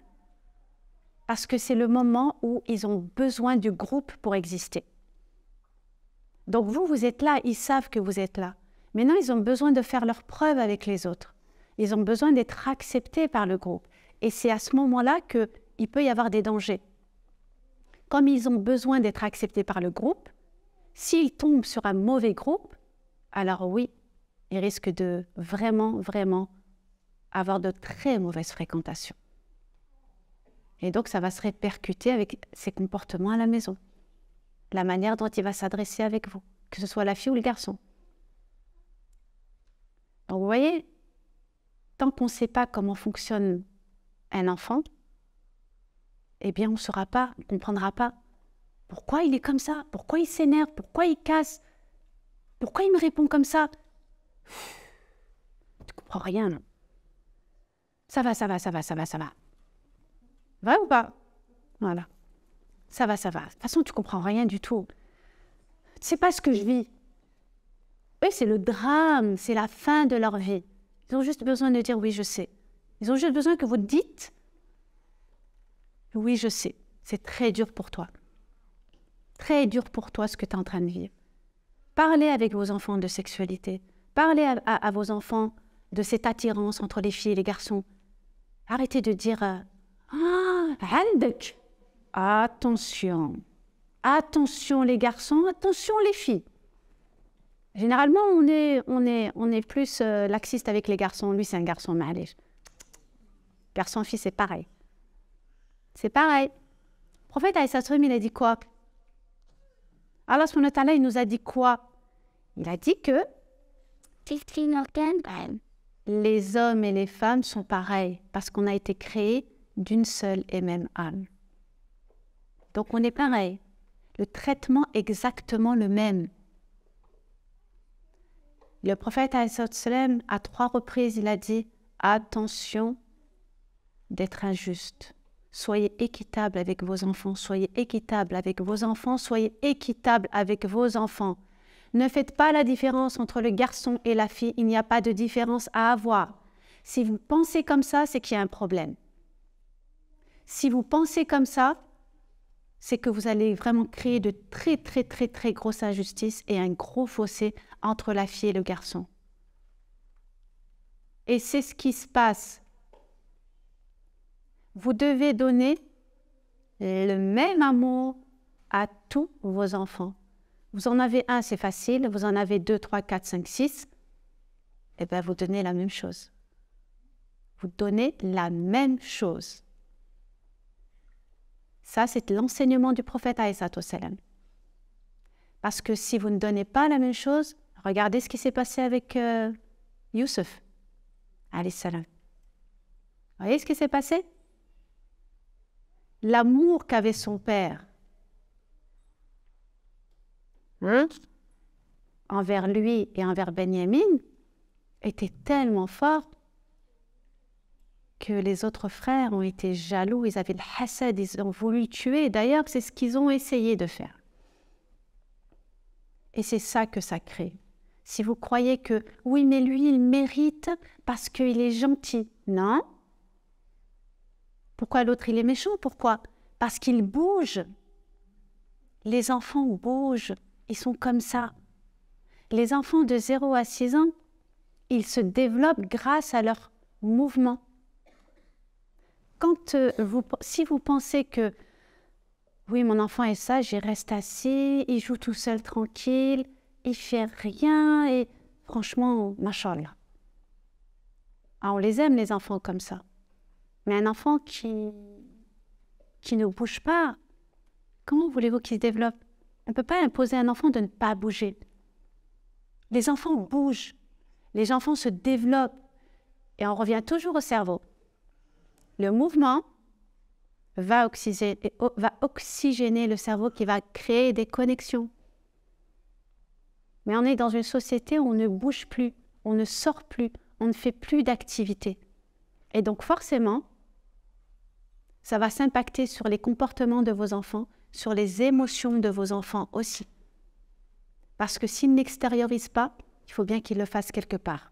Parce que c'est le moment où ils ont besoin du groupe pour exister. Donc vous êtes là, ils savent que vous êtes là. Maintenant, ils ont besoin de faire leurs preuves avec les autres. Ils ont besoin d'être acceptés par le groupe. Et c'est à ce moment-là qu'il peut y avoir des dangers. Comme ils ont besoin d'être acceptés par le groupe, s'ils tombent sur un mauvais groupe, alors oui, ils risquent de vraiment avoir de très mauvaises fréquentations. Et donc, ça va se répercuter avec ses comportements à la maison. La manière dont il va s'adresser avec vous, que ce soit la fille ou le garçon. Donc, vous voyez, tant qu'on ne sait pas comment fonctionne un enfant, eh bien, on ne saura pas, on ne comprendra pas pourquoi il est comme ça, pourquoi il s'énerve, pourquoi il casse, pourquoi il me répond comme ça. Tu ne comprends rien, non? Ça va. Vrai ou pas? Voilà. Ça va. De toute façon, tu ne comprends rien du tout. Tu ne sais pas ce que je vis. Eux, c'est le drame, c'est la fin de leur vie. Ils ont juste besoin de dire « oui, je sais ». Ils ont juste besoin que vous dites « oui, je sais ». C'est très dur pour toi. Très dur pour toi ce que tu es en train de vivre. Parlez avec vos enfants de sexualité. Parlez à vos enfants de cette attirance entre les filles et les garçons. Arrêtez de dire « Ah, عندك ». Attention. Attention les garçons, attention les filles. Généralement, on est plus laxiste avec les garçons. Lui, c'est un garçon, معليش. Garçon-fille, c'est pareil. C'est pareil. Le prophète, il a dit quoi? Allah subhanahu wa ta'ala, il nous a dit quoi? Il a dit que les hommes et les femmes sont pareils parce qu'on a été créés d'une seule et même âme. Donc, on est pareil. Le traitement est exactement le même. Le prophète, à 3 reprises, il a dit « Attention d'être injuste. Soyez équitable avec vos enfants, soyez équitable avec vos enfants, soyez équitable avec vos enfants. Ne faites pas la différence entre le garçon et la fille, il n'y a pas de différence à avoir. Si vous pensez comme ça, c'est qu'il y a un problème. Si vous pensez comme ça, c'est que vous allez vraiment créer de très, très, très, très grosses injustices et un gros fossé entre la fille et le garçon. Et c'est ce qui se passe. Vous devez donner le même amour à tous vos enfants. Vous en avez un, c'est facile. Vous en avez 2, 3, 4, 5, 6. Eh bien, vous donnez la même chose. Vous donnez la même chose. Ça, c'est l'enseignement du prophète alayhi salam. Parce que si vous ne donnez pas la même chose, regardez ce qui s'est passé avec Youssef alayhi salam. Vous voyez ce qui s'est passé? L'amour qu'avait son père envers lui et envers Benyamin était tellement fort que les autres frères ont été jaloux, ils avaient le hassad, ils ont voulu tuer. D'ailleurs, c'est ce qu'ils ont essayé de faire. Et c'est ça que ça crée. Si vous croyez que, oui, mais lui, il mérite parce qu'il est gentil. Non. Pourquoi l'autre, il est méchant? Pourquoi? Parce qu'il bouge. Les enfants bougent. Ils sont comme ça. Les enfants de 0 à 6 ans, ils se développent grâce à leur mouvement. Si vous pensez que oui, mon enfant est sage, il reste assis, il joue tout seul tranquille, il fait rien et franchement, machallah. Ah, on les aime les enfants comme ça. Mais un enfant qui ne bouge pas, comment voulez-vous qu'il se développe? On ne peut pas imposer à un enfant de ne pas bouger. Les enfants bougent, les enfants se développent et on revient toujours au cerveau. Le mouvement va oxygéner le cerveau qui va créer des connexions. Mais on est dans une société où on ne bouge plus, on ne sort plus, on ne fait plus d'activité. Et donc forcément, ça va s'impacter sur les comportements de vos enfants, sur les émotions de vos enfants aussi. Parce que s'ils n'extériorisent pas, il faut bien qu'ils le fassent quelque part.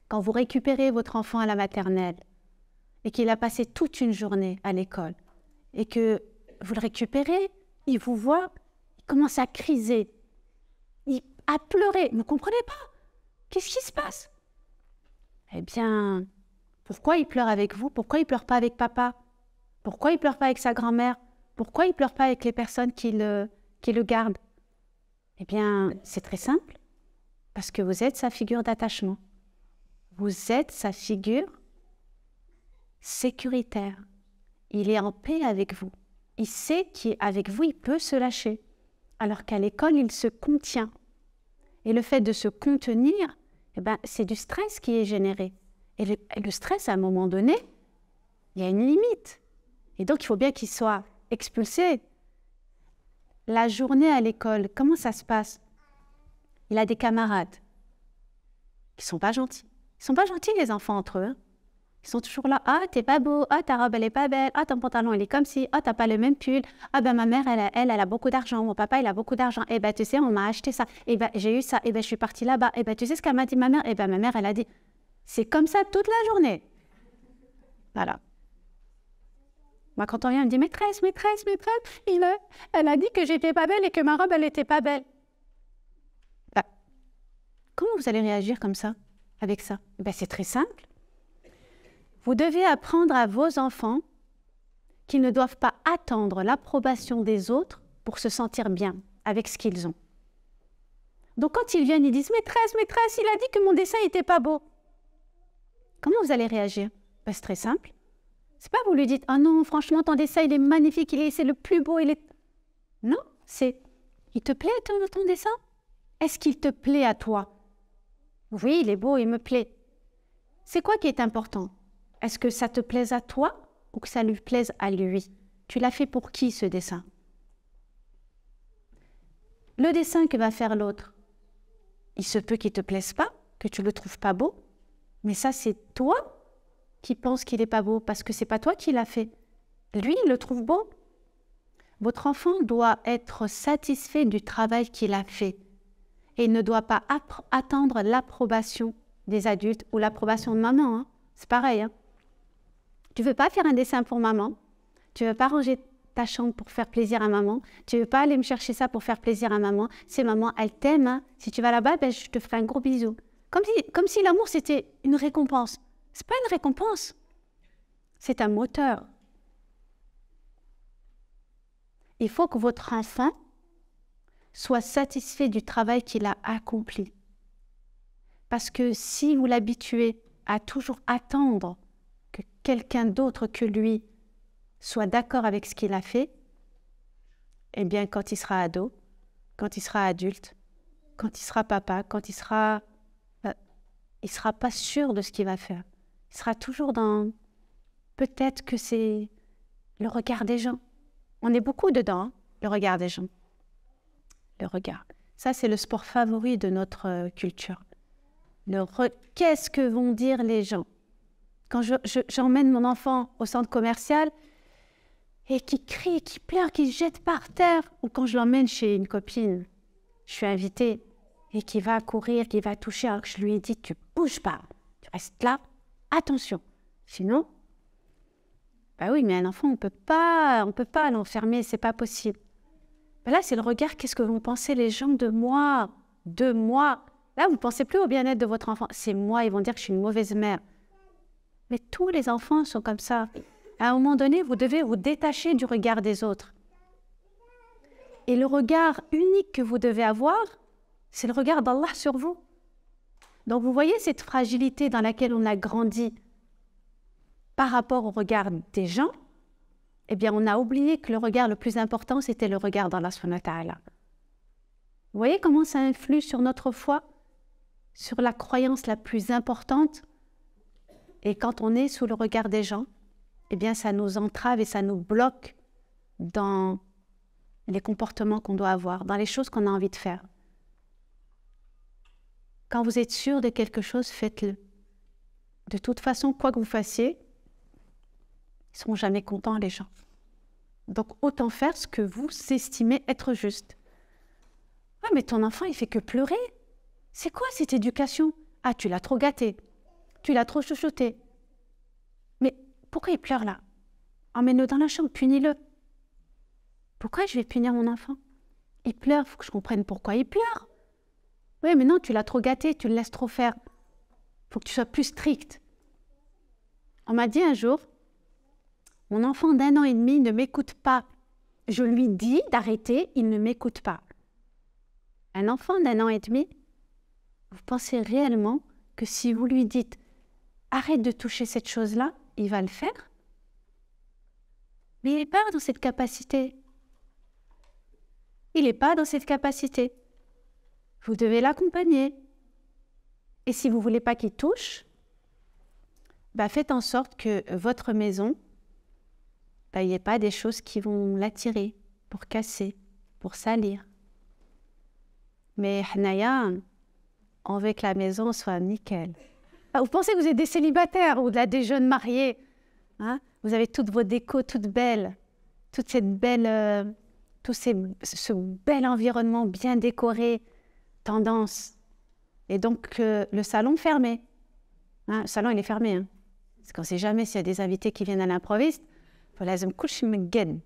Quand vous récupérez votre enfant à la maternelle, et qu'il a passé toute une journée à l'école, et que vous le récupérez, il vous voit, il commence à criser, à pleurer. Vous ne comprenez pas? Qu'est-ce qui se passe? Eh bien, pourquoi il pleure avec vous? Pourquoi il ne pleure pas avec papa? Pourquoi il ne pleure pas avec sa grand-mère? Pourquoi il ne pleure pas avec les personnes qui le gardent? Eh bien, c'est très simple, parce que vous êtes sa figure d'attachement. Vous êtes sa figure sécuritaire. Il est en paix avec vous. Il sait qu'avec vous, il peut se lâcher. Alors qu'à l'école, il se contient. Et le fait de se contenir, eh ben, c'est du stress qui est généré. Et le stress, à un moment donné, il y a une limite. Et donc, il faut bien qu'il soit expulsé. La journée à l'école, comment ça se passe? Il a des camarades qui ne sont pas gentils. Ils ne sont pas gentils, les enfants, entre eux. Ils sont toujours là. Ah, t'es pas beau. Ah, ta robe, elle est pas belle. Ah, ton pantalon, il est comme ci. Ah, t'as pas le même pull. Ah, ben, ma mère, elle a beaucoup d'argent. Mon papa, il a beaucoup d'argent. Eh ben, tu sais, on m'a acheté ça. Eh ben, j'ai eu ça. Eh ben, je suis partie là-bas. Eh ben, tu sais ce qu'elle m'a dit, ma mère? Eh ben, ma mère, elle a dit. C'est comme ça toute la journée. Voilà. Moi, quand on vient, elle me dit, maîtresse, elle a dit que j'étais pas belle et que ma robe, elle était pas belle. Comment vous allez réagir comme ça, avec ça? Ben, c'est très simple. Vous devez apprendre à vos enfants qu'ils ne doivent pas attendre l'approbation des autres pour se sentir bien avec ce qu'ils ont. Donc quand ils viennent, ils disent « Maîtresse, maîtresse, il a dit que mon dessin n'était pas beau. » Comment vous allez réagir? Ben, c'est très simple. C'est pas vous lui dites « Ah non, franchement, ton dessin, il est magnifique, c'est le plus beau, il est... » Non, c'est « Il te plaît ton dessin? Est-ce qu'il te plaît à toi? » Oui, il est beau, il me plaît. C'est quoi qui est important? Est-ce que ça te plaise à toi ou que ça lui plaise à lui? Tu l'as fait pour qui, ce dessin? Le dessin que va faire l'autre, il se peut qu'il ne te plaise pas, que tu ne le trouves pas beau, mais ça, c'est toi qui penses qu'il n'est pas beau parce que ce n'est pas toi qui l'as fait. Lui, il le trouve beau. Votre enfant doit être satisfait du travail qu'il a fait et il ne doit pas attendre l'approbation des adultes ou l'approbation de maman. Hein. C'est pareil. Hein. Tu ne veux pas faire un dessin pour maman, tu ne veux pas ranger ta chambre pour faire plaisir à maman, tu ne veux pas aller me chercher ça pour faire plaisir à maman. C'est maman, elle t'aime. Hein. Si tu vas là-bas, ben, je te ferai un gros bisou. Comme si l'amour, c'était une récompense. Ce n'est pas une récompense, c'est un moteur. Il faut que votre enfant soit satisfait du travail qu'il a accompli. Parce que si vous l'habituez à toujours attendre que quelqu'un d'autre que lui soit d'accord avec ce qu'il a fait, eh bien, quand il sera ado, quand il sera adulte, quand il sera papa, quand il sera pas sûr de ce qu'il va faire. Il sera toujours dans... Peut-être que c'est le regard des gens. On est beaucoup dedans, hein, le regard des gens. Le regard. Ça, c'est le sport favori de notre culture. Qu'est-ce que vont dire les gens? Quand j'emmène mon enfant au centre commercial et qui crie, qui pleure, qui se jette par terre, ou quand je l'emmène chez une copine, je suis invitée, et qui va courir, qui va toucher, alors que je lui ai dit, tu ne bouges pas, tu restes là, attention. Sinon, bah oui, mais un enfant, on ne peut pas l'enfermer, c'est pas possible. Ben là, c'est le regard, qu'est-ce que vont penser les gens de moi? De moi. Là, vous ne pensez plus au bien-être de votre enfant. C'est moi, ils vont dire que je suis une mauvaise mère. Mais tous les enfants sont comme ça. À un moment donné, vous devez vous détacher du regard des autres. Et le regard unique que vous devez avoir, c'est le regard d'Allah sur vous. Donc, vous voyez cette fragilité dans laquelle on a grandi par rapport au regard des gens? Eh bien, on a oublié que le regard le plus important, c'était le regard d'Allah subhanahu wa ta'ala. Vous voyez comment ça influe sur notre foi, sur la croyance la plus importante? Et quand on est sous le regard des gens, eh bien, ça nous entrave et ça nous bloque dans les comportements qu'on doit avoir, dans les choses qu'on a envie de faire. Quand vous êtes sûr de quelque chose, faites-le. De toute façon, quoi que vous fassiez, ils ne seront jamais contents, les gens. Donc, autant faire ce que vous estimez être juste. Ah, mais ton enfant, il fait que pleurer. C'est quoi cette éducation? Ah, tu l'as trop gâté. Tu l'as trop chouchouté. Mais pourquoi il pleure là? Emmène-le dans la chambre, punis-le. Pourquoi je vais punir mon enfant? Il pleure, il faut que je comprenne pourquoi il pleure. Oui, mais non, tu l'as trop gâté, tu le laisses trop faire. Il faut que tu sois plus strict. On m'a dit un jour, mon enfant d'1 an et demi ne m'écoute pas. Je lui dis d'arrêter, il ne m'écoute pas. Un enfant d'1 an et demi, vous pensez réellement que si vous lui dites « arrête de toucher cette chose-là », il va le faire? Mais il n'est pas dans cette capacité. Il n'est pas dans cette capacité. Vous devez l'accompagner. Et si vous ne voulez pas qu'il touche, bah faites en sorte que votre maison, il n'y ait pas des choses qui vont l'attirer, pour casser, pour salir. Mais Hanaya, on veut que la maison soit nickel. Vous pensez que vous êtes des célibataires ou des jeunes mariés, hein? Vous avez toutes vos décos toutes belles, toute cette belle, ce bel environnement bien décoré, tendance. Et donc le salon fermé. Hein? Le salon il est fermé. Hein? Parce qu'on ne sait jamais s'il y a des invités qui viennent à l'improviste. فلازم كل شيء مقدين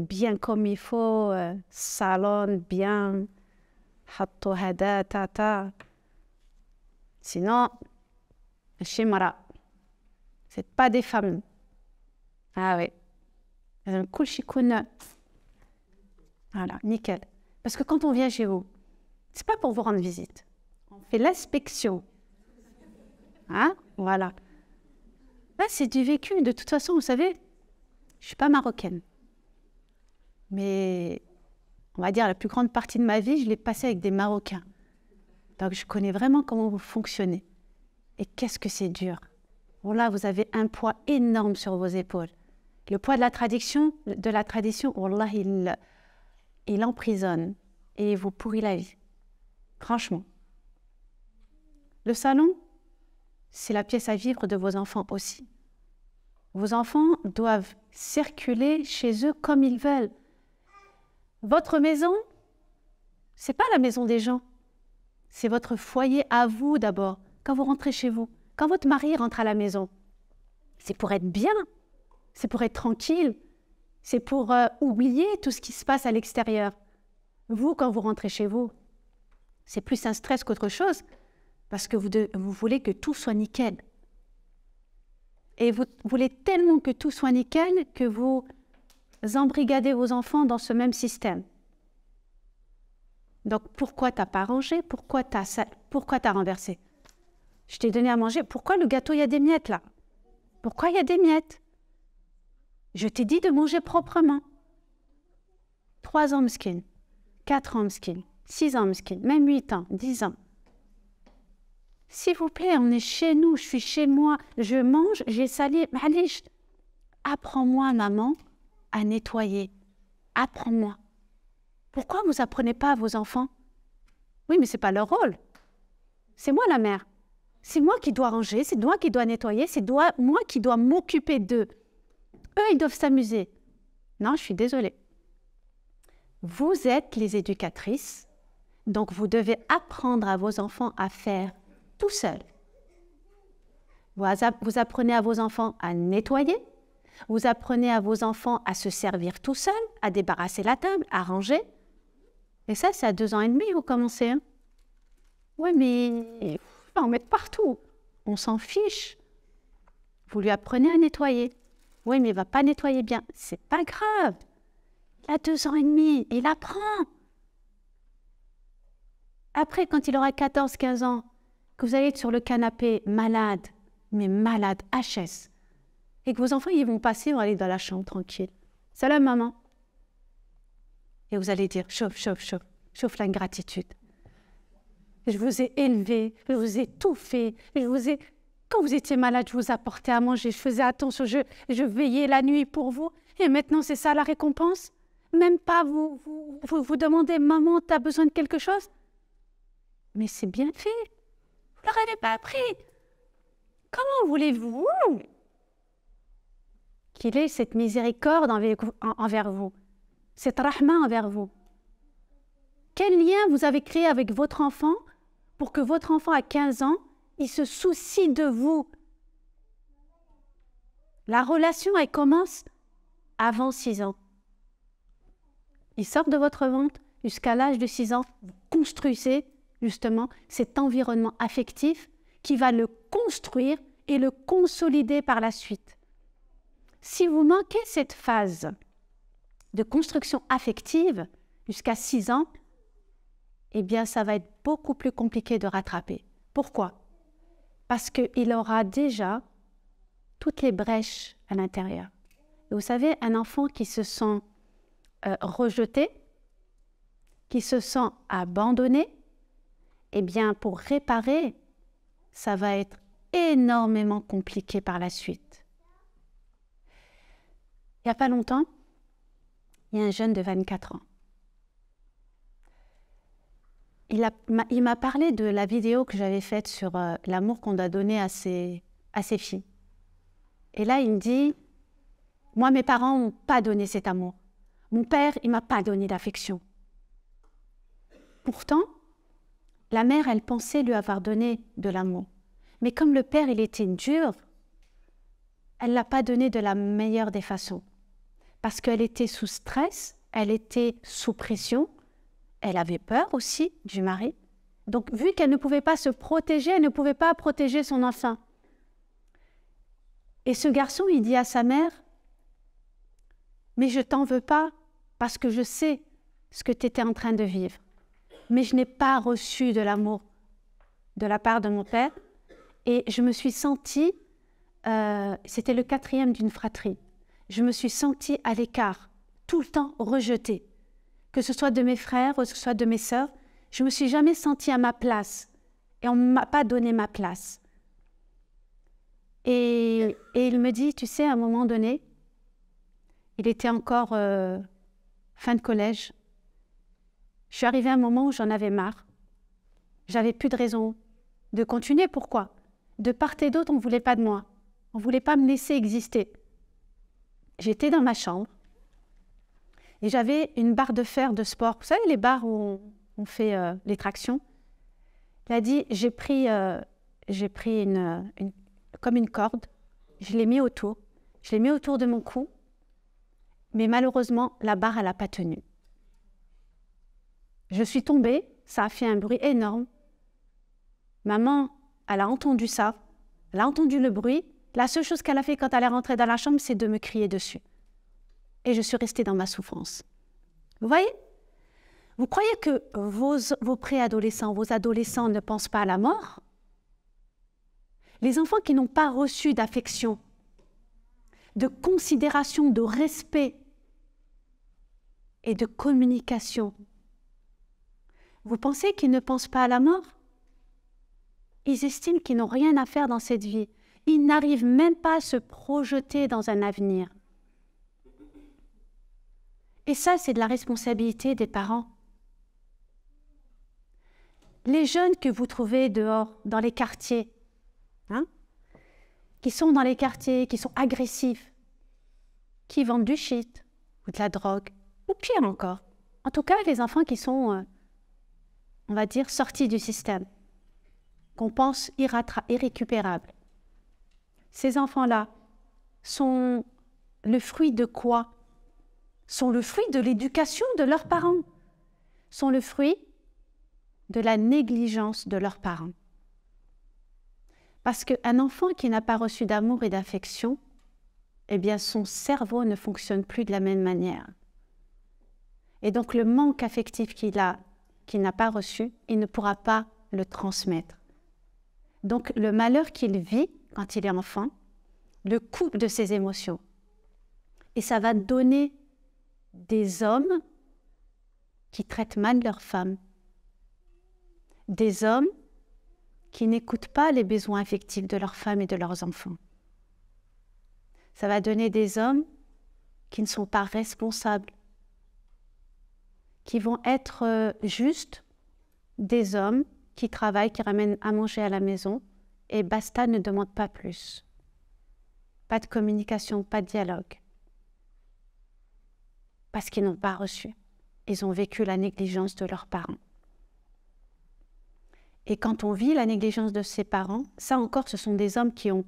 bien comme il faut, salon bien, حطوا هذا تاتا. Sinon, chimara. C'est pas des femmes. Ah oui. Cool chikoun. Voilà, nickel. Parce que quand on vient chez vous, c'est pas pour vous rendre visite. On fait l'inspection. Hein? Voilà. Là, c'est du vécu. De toute façon, vous savez, je suis pas marocaine. Mais on va dire la plus grande partie de ma vie, je l'ai passée avec des Marocains. Donc, je connais vraiment comment vous fonctionnez. Et qu'est-ce que c'est dur. Bon, là, vous avez un poids énorme sur vos épaules. Le poids de la tradition, wallah, il emprisonne et vous pourrit la vie. Franchement. Le salon, c'est la pièce à vivre de vos enfants aussi. Vos enfants doivent circuler chez eux comme ils veulent. Votre maison, c'est pas la maison des gens. C'est votre foyer à vous d'abord, quand vous rentrez chez vous. Quand votre mari rentre à la maison, c'est pour être bien, c'est pour être tranquille, c'est pour oublier tout ce qui se passe à l'extérieur. Vous, quand vous rentrez chez vous, c'est plus un stress qu'autre chose, parce que vous voulez que tout soit nickel. Et vous voulez tellement que tout soit nickel que vous embrigadez vos enfants dans ce même système. Donc, pourquoi tu n'as pas rangé? Pourquoi tu as renversé? Je t'ai donné à manger. Pourquoi le gâteau, il y a des miettes là? Pourquoi il y a des miettes? Je t'ai dit de manger proprement. 3 ans, mskin. 4 ans, mskin. 6 ans, mskin. Même 8 ans, 10 ans. S'il vous plaît, on est chez nous, je suis chez moi, je mange, j'ai sali. Malish, apprends-moi, maman, à nettoyer. Apprends-moi. Pourquoi vous apprenez pas à vos enfants? Oui, mais ce n'est pas leur rôle. C'est moi la mère. C'est moi qui dois ranger, c'est moi qui dois nettoyer, c'est moi qui dois m'occuper d'eux. Eux, ils doivent s'amuser. Non, je suis désolée. Vous êtes les éducatrices, donc vous devez apprendre à vos enfants à faire tout seuls. Vous apprenez à vos enfants à nettoyer, vous apprenez à vos enfants à se servir tout seuls, à débarrasser la table, à ranger. Et ça, c'est à 2 ans et demi, vous commencez. Hein? Oui, mais il faut en mettre partout. On s'en fiche. Vous lui apprenez à nettoyer. Oui, mais il ne va pas nettoyer bien. C'est pas grave. Il a 2 ans et demi, il apprend. Après, quand il aura 14-15 ans, que vous allez être sur le canapé, malade, mais malade, HS, et que vos enfants, ils vont passer, vont aller dans la chambre tranquille. Salam, maman. Et vous allez dire, chauffe, chauffe, chauffe, chauffe l'ingratitude. Je vous ai élevé, je vous ai tout fait, Quand vous étiez malade, je vous apportais à manger, je faisais attention, je veillais la nuit pour vous, et maintenant c'est ça la récompense? Même pas vous demandez, maman, t'as besoin de quelque chose? Mais c'est bien fait, vous leur avez pas appris. Comment voulez-vous qu'il ait cette miséricorde envers vous, cette rahma envers vous? Quel lien vous avez créé avec votre enfant pour que votre enfant à 15 ans, il se soucie de vous? La relation, elle commence avant 6 ans. Il sort de votre ventre jusqu'à l'âge de 6 ans. Vous construisez justement cet environnement affectif qui va le construire et le consolider par la suite. Si vous manquez cette phase de construction affective jusqu'à 6 ans, eh bien, ça va être beaucoup plus compliqué de rattraper. Pourquoi? Parce qu'il aura déjà toutes les brèches à l'intérieur. Et vous savez, un enfant qui se sent rejeté, qui se sent abandonné, eh bien, pour réparer, ça va être énormément compliqué par la suite. Il n'y a pas longtemps, il y a un jeune de 24 ans. Il m'a parlé de la vidéo que j'avais faite sur l'amour qu'on doit donner à ses filles. Et là, il me dit, moi, mes parents n'ont pas donné cet amour. Mon père, il ne m'a pas donné d'affection. Pourtant, la mère, elle pensait lui avoir donné de l'amour. Mais comme le père, il était dur, elle ne l'a pas donné de la meilleure des façons. Parce qu'elle était sous stress, elle était sous pression, elle avait peur aussi du mari. Donc, vu qu'elle ne pouvait pas se protéger, elle ne pouvait pas protéger son enfant. Et ce garçon, il dit à sa mère, « Mais je t'en veux pas parce que je sais ce que tu étais en train de vivre. Mais je n'ai pas reçu de l'amour de la part de mon père. Et je me suis sentie, c'était le 4e d'une fratrie, je me suis sentie à l'écart, tout le temps rejetée. Que ce soit de mes frères, ou que ce soit de mes sœurs, je ne me suis jamais sentie à ma place. Et on ne m'a pas donné ma place. » Et il me dit, tu sais, à un moment donné, il était encore fin de collège. Je suis arrivée à un moment où j'en avais marre. J'avais plus de raison de continuer. Pourquoi? De part et d'autre, on ne voulait pas de moi. On ne voulait pas me laisser exister. J'étais dans ma chambre et j'avais une barre de fer de sport. Vous savez, les barres où on fait les tractions. Il a dit, j'ai pris comme une corde, je l'ai mis autour. Je l'ai mis autour de mon cou, mais malheureusement, la barre, elle n'a pas tenu. Je suis tombée, ça a fait un bruit énorme. Maman, elle a entendu ça, elle a entendu le bruit. La seule chose qu'elle a fait quand elle est rentrée dans la chambre, c'est de me crier dessus. Et je suis restée dans ma souffrance. Vous voyez? Vous croyez que vos préadolescents, vos adolescents ne pensent pas à la mort? Les enfants qui n'ont pas reçu d'affection, de considération, de respect et de communication, vous pensez qu'ils ne pensent pas à la mort? Ils estiment qu'ils n'ont rien à faire dans cette vie. Ils n'arrivent même pas à se projeter dans un avenir. Et ça, c'est de la responsabilité des parents. Les jeunes que vous trouvez dehors, dans les quartiers, qui sont dans les quartiers, qui sont agressifs, qui vendent du shit ou de la drogue, ou pire encore. En tout cas, les enfants qui sont, on va dire, sortis du système, qu'on pense irrécupérables. Ces enfants-là sont le fruit de quoi? Sont le fruit de l'éducation de leurs parents, sont le fruit de la négligence de leurs parents. Parce qu'un enfant qui n'a pas reçu d'amour et d'affection, eh bien son cerveau ne fonctionne plus de la même manière. Et donc le manque affectif qu'il n'a pas reçu, il ne pourra pas le transmettre. Donc le malheur qu'il vit quand il est enfant, le coupe de ses émotions. Et ça va donner des hommes qui traitent mal leurs femmes, des hommes qui n'écoutent pas les besoins affectifs de leurs femmes et de leurs enfants. Ça va donner des hommes qui ne sont pas responsables, qui vont être juste des hommes qui travaillent, qui ramènent à manger à la maison, et basta, ne demande pas plus. Pas de communication, pas de dialogue. Parce qu'ils n'ont pas reçu. Ils ont vécu la négligence de leurs parents. Et quand on vit la négligence de ses parents, ça encore, ce sont des hommes qui ont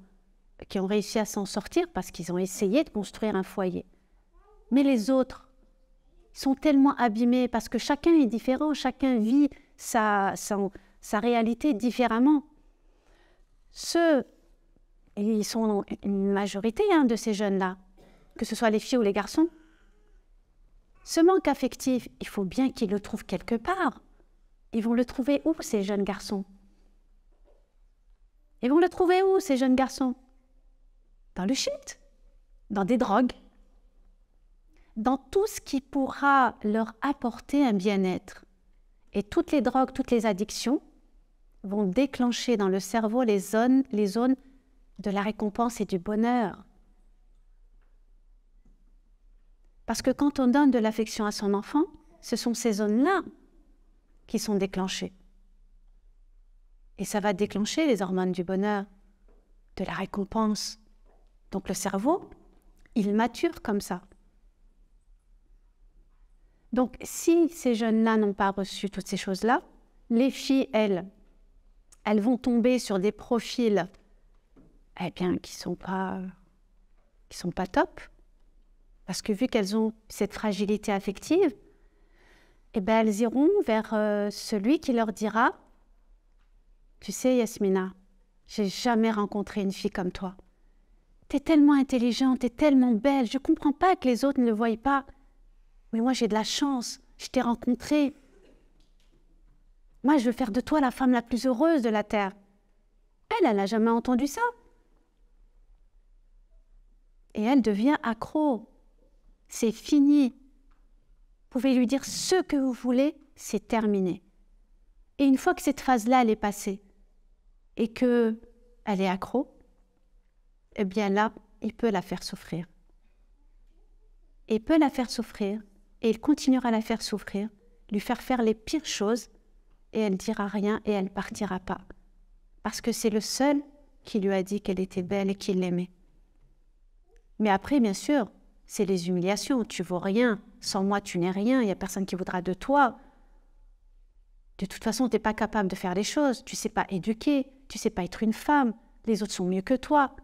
réussi à s'en sortir parce qu'ils ont essayé de construire un foyer. Mais les autres sont tellement abîmés parce que chacun est différent, chacun vit sa réalité différemment. Ils sont une majorité de ces jeunes-là, que ce soit les filles ou les garçons. Ce manque affectif, il faut bien qu'ils le trouvent quelque part. Ils vont le trouver où, ces jeunes garçons? Ils vont le trouver où, ces jeunes garçons? Dans le shit, dans des drogues, dans tout ce qui pourra leur apporter un bien-être. Et toutes les drogues, toutes les addictions vont déclencher dans le cerveau les zones de la récompense et du bonheur. Parce que quand on donne de l'affection à son enfant, ce sont ces zones-là qui sont déclenchées. Et ça va déclencher les hormones du bonheur, de la récompense. Donc le cerveau, il mature comme ça. Donc si ces jeunes-là n'ont pas reçu toutes ces choses-là, les filles, elles vont tomber sur des profils qui sont pas top. Parce que vu qu'elles ont cette fragilité affective, elles iront vers celui qui leur dira tu sais, Yasmina, j'ai jamais rencontré une fille comme toi. T'es tellement intelligente, t'es tellement belle, je comprends pas que les autres ne le voient pas. Mais moi, j'ai de la chance, je t'ai rencontrée. Moi, je veux faire de toi la femme la plus heureuse de la terre. Elle n'a jamais entendu ça. Et elle devient accro. C'est fini. Vous pouvez lui dire ce que vous voulez, c'est terminé. Et une fois que cette phase-là, elle est passée, et qu'elle est accro, eh bien là, il peut la faire souffrir. Il peut la faire souffrir, et il continuera à la faire souffrir, lui faire les pires choses, et elle ne dira rien, et elle ne partira pas. Parce que c'est le seul qui lui a dit qu'elle était belle et qu'il l'aimait. Mais après, bien sûr, c'est les humiliations. Tu ne vaux rien. Sans moi, tu n'es rien. Il n'y a personne qui voudra de toi. De toute façon, tu n'es pas capable de faire les choses. Tu ne sais pas éduquer. Tu ne sais pas être une femme. Les autres sont mieux que toi.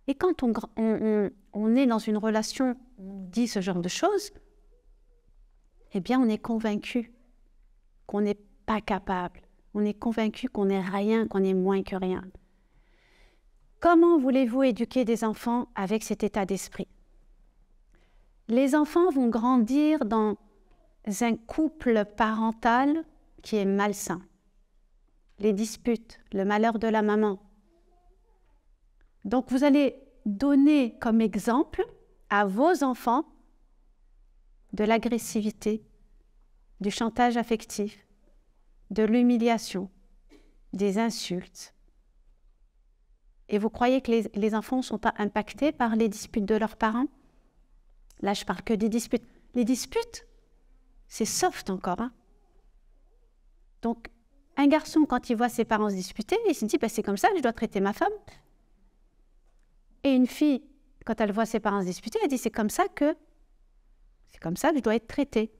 Et quand on est dans une relation, on dit ce genre de choses, eh bien, on est convaincu qu'on n'est pas capable. On est convaincu qu'on n'est rien, qu'on est moins que rien. Comment voulez-vous éduquer des enfants avec cet état d'esprit? Les enfants vont grandir dans un couple parental qui est malsain. Les disputes, le malheur de la maman. Donc vous allez donner comme exemple à vos enfants de l'agressivité, du chantage affectif, de l'humiliation, des insultes. Et vous croyez que les enfants ne sont pas impactés par les disputes de leurs parents? Là, je parle que des disputes. Les disputes, c'est soft encore. Hein? Donc, un garçon, quand il voit ses parents se disputer, il se dit, bah, c'est comme ça que je dois traiter ma femme. Et une fille, quand elle voit ses parents se disputer, elle dit, c'est comme ça que je dois être traitée.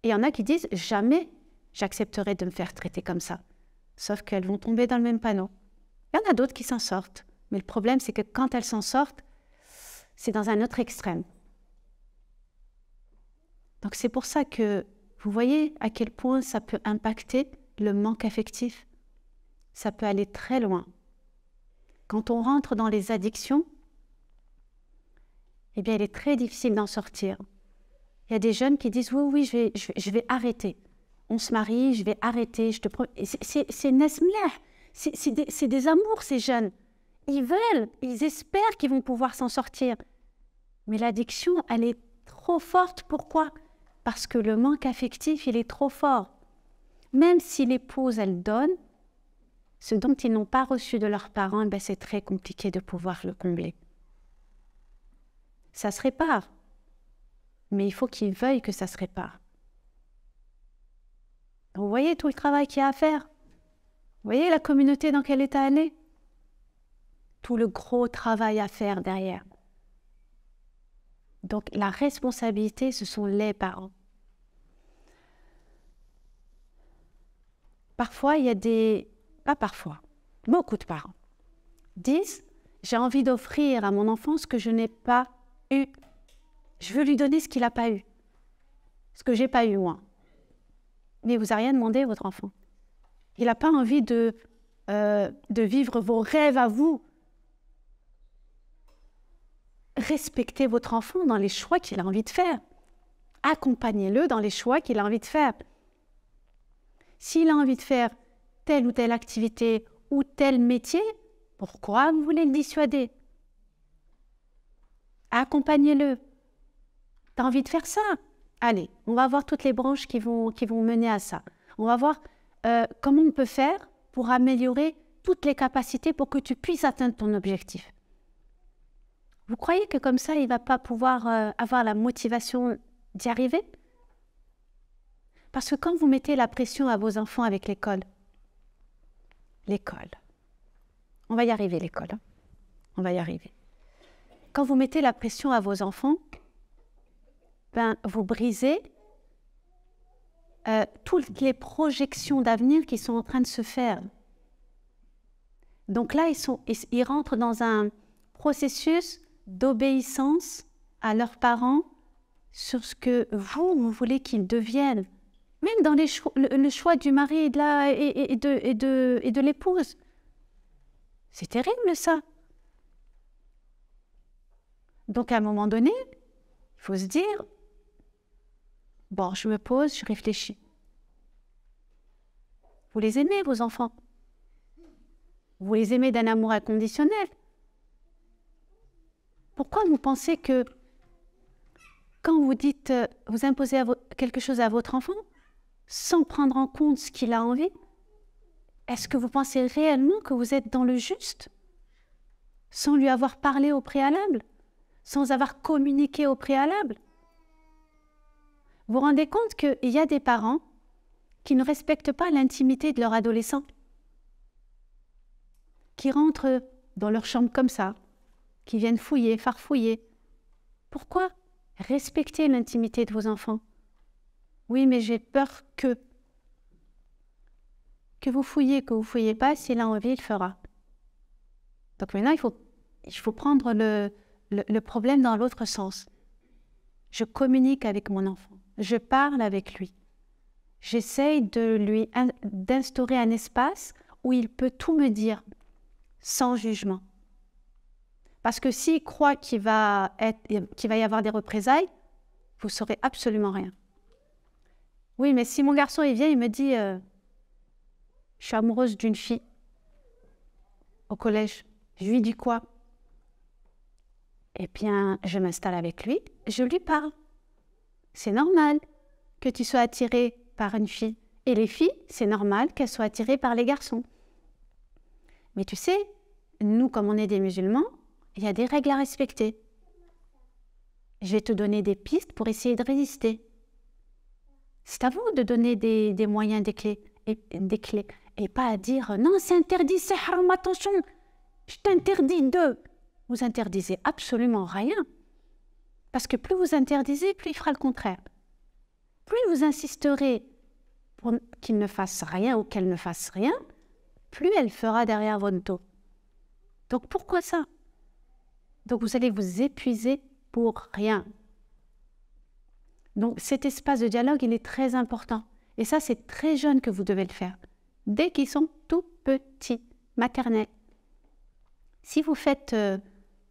Et il y en a qui disent, jamais j'accepterai de me faire traiter comme ça. Sauf qu'elles vont tomber dans le même panneau. Il y en a d'autres qui s'en sortent. Mais le problème, c'est que quand elles s'en sortent, c'est dans un autre extrême. Donc c'est pour ça que vous voyez à quel point ça peut impacter le manque affectif. Ça peut aller très loin. Quand on rentre dans les addictions, eh bien, il est très difficile d'en sortir. Il y a des jeunes qui disent « Oui, je vais arrêter. On se marie, je vais arrêter. Je te promets. » C'est nesmleh. C'est des amours, ces jeunes. Ils veulent, ils espèrent qu'ils vont pouvoir s'en sortir. Mais l'addiction, elle est trop forte. Pourquoi? Parce que le manque affectif, il est trop fort. Même si l'épouse, elle donne, ce dont ils n'ont pas reçu de leurs parents, ben c'est très compliqué de pouvoir le combler. Ça se répare. Mais il faut qu'ils veuillent que ça se répare. Vous voyez tout le travail qu'il y a à faire? Vous voyez la communauté dans quel état elle est? Tout le gros travail à faire derrière. Donc la responsabilité, ce sont les parents. Parfois, il y a des... Pas parfois, beaucoup de parents disent « J'ai envie d'offrir à mon enfant ce que je n'ai pas eu. Je veux lui donner ce qu'il n'a pas eu. Ce que je n'ai pas eu, moi. » Mais vous n'avez rien demandé à votre enfant. Il n'a pas envie de vivre vos rêves à vous. Respectez votre enfant dans les choix qu'il a envie de faire. Accompagnez-le dans les choix qu'il a envie de faire. S'il a envie de faire telle ou telle activité ou tel métier, pourquoi vous voulez le dissuader? Accompagnez-le. Tu as envie de faire ça? Allez, on va voir toutes les branches qui vont mener à ça. On va voir comment on peut faire pour améliorer toutes les capacités pour que tu puisses atteindre ton objectif. Vous croyez que comme ça, il ne va pas pouvoir avoir la motivation d'y arriver? Parce que quand vous mettez la pression à vos enfants avec l'école, on va y arriver l'école, hein? On va y arriver. Quand vous mettez la pression à vos enfants, ben, vous brisez toutes les projections d'avenir qui sont en train de se faire. Donc là, ils rentrent dans un processus d'obéissance à leurs parents sur ce que vous voulez qu'ils deviennent. Même dans le choix du mari et de l'épouse. C'est terrible, ça. Donc, à un moment donné, il faut se dire, bon, je me pose, je réfléchis. Vous les aimez, vos enfants? Vous les aimez d'un amour inconditionnel? Pourquoi vous pensez que quand vous dites, vous imposez quelque chose à votre enfant, sans prendre en compte ce qu'il a envie, est-ce que vous pensez réellement que vous êtes dans le juste? Sans lui avoir parlé au préalable? Sans avoir communiqué au préalable? Vous vous rendez compte qu'il y a des parents qui ne respectent pas l'intimité de leur adolescent, qui rentrent dans leur chambre comme ça, qui viennent fouiller, farfouiller. Pourquoi? Respectez l'intimité de vos enfants. Oui, mais j'ai peur que vous fouillez, que vous ne fouillez pas, s'il a envie, il le fera. Donc maintenant, il faut prendre le problème dans l'autre sens. Je communique avec mon enfant, je parle avec lui. J'essaye d'instaurer un espace où il peut tout me dire, sans jugement. Parce que s'il croit qu'il va y avoir des représailles, vous ne saurez absolument rien. Oui, mais si mon garçon il vient, il me dit je suis amoureuse d'une fille au collège, je lui dis quoi? Eh bien, je m'installe avec lui, je lui parle. C'est normal que tu sois attiré par une fille. Et les filles, c'est normal qu'elles soient attirées par les garçons. Mais tu sais, nous, comme on est des musulmans, il y a des règles à respecter. Je vais te donner des pistes pour essayer de résister. C'est à vous de donner des moyens, des clés. Et pas à dire « Non, c'est interdit, c'est haram, attention, je t'interdis de... » Vous interdisez absolument rien. Parce que plus vous interdisez, plus il fera le contraire. Plus vous insisterez pour qu'il ne fasse rien ou qu'elle ne fasse rien, plus elle fera derrière votre dos. Donc pourquoi ça? Donc vous allez vous épuiser pour rien. Donc cet espace de dialogue, il est très important. Et ça, c'est très jeune que vous devez le faire. Dès qu'ils sont tout petits, maternels. Si vous faites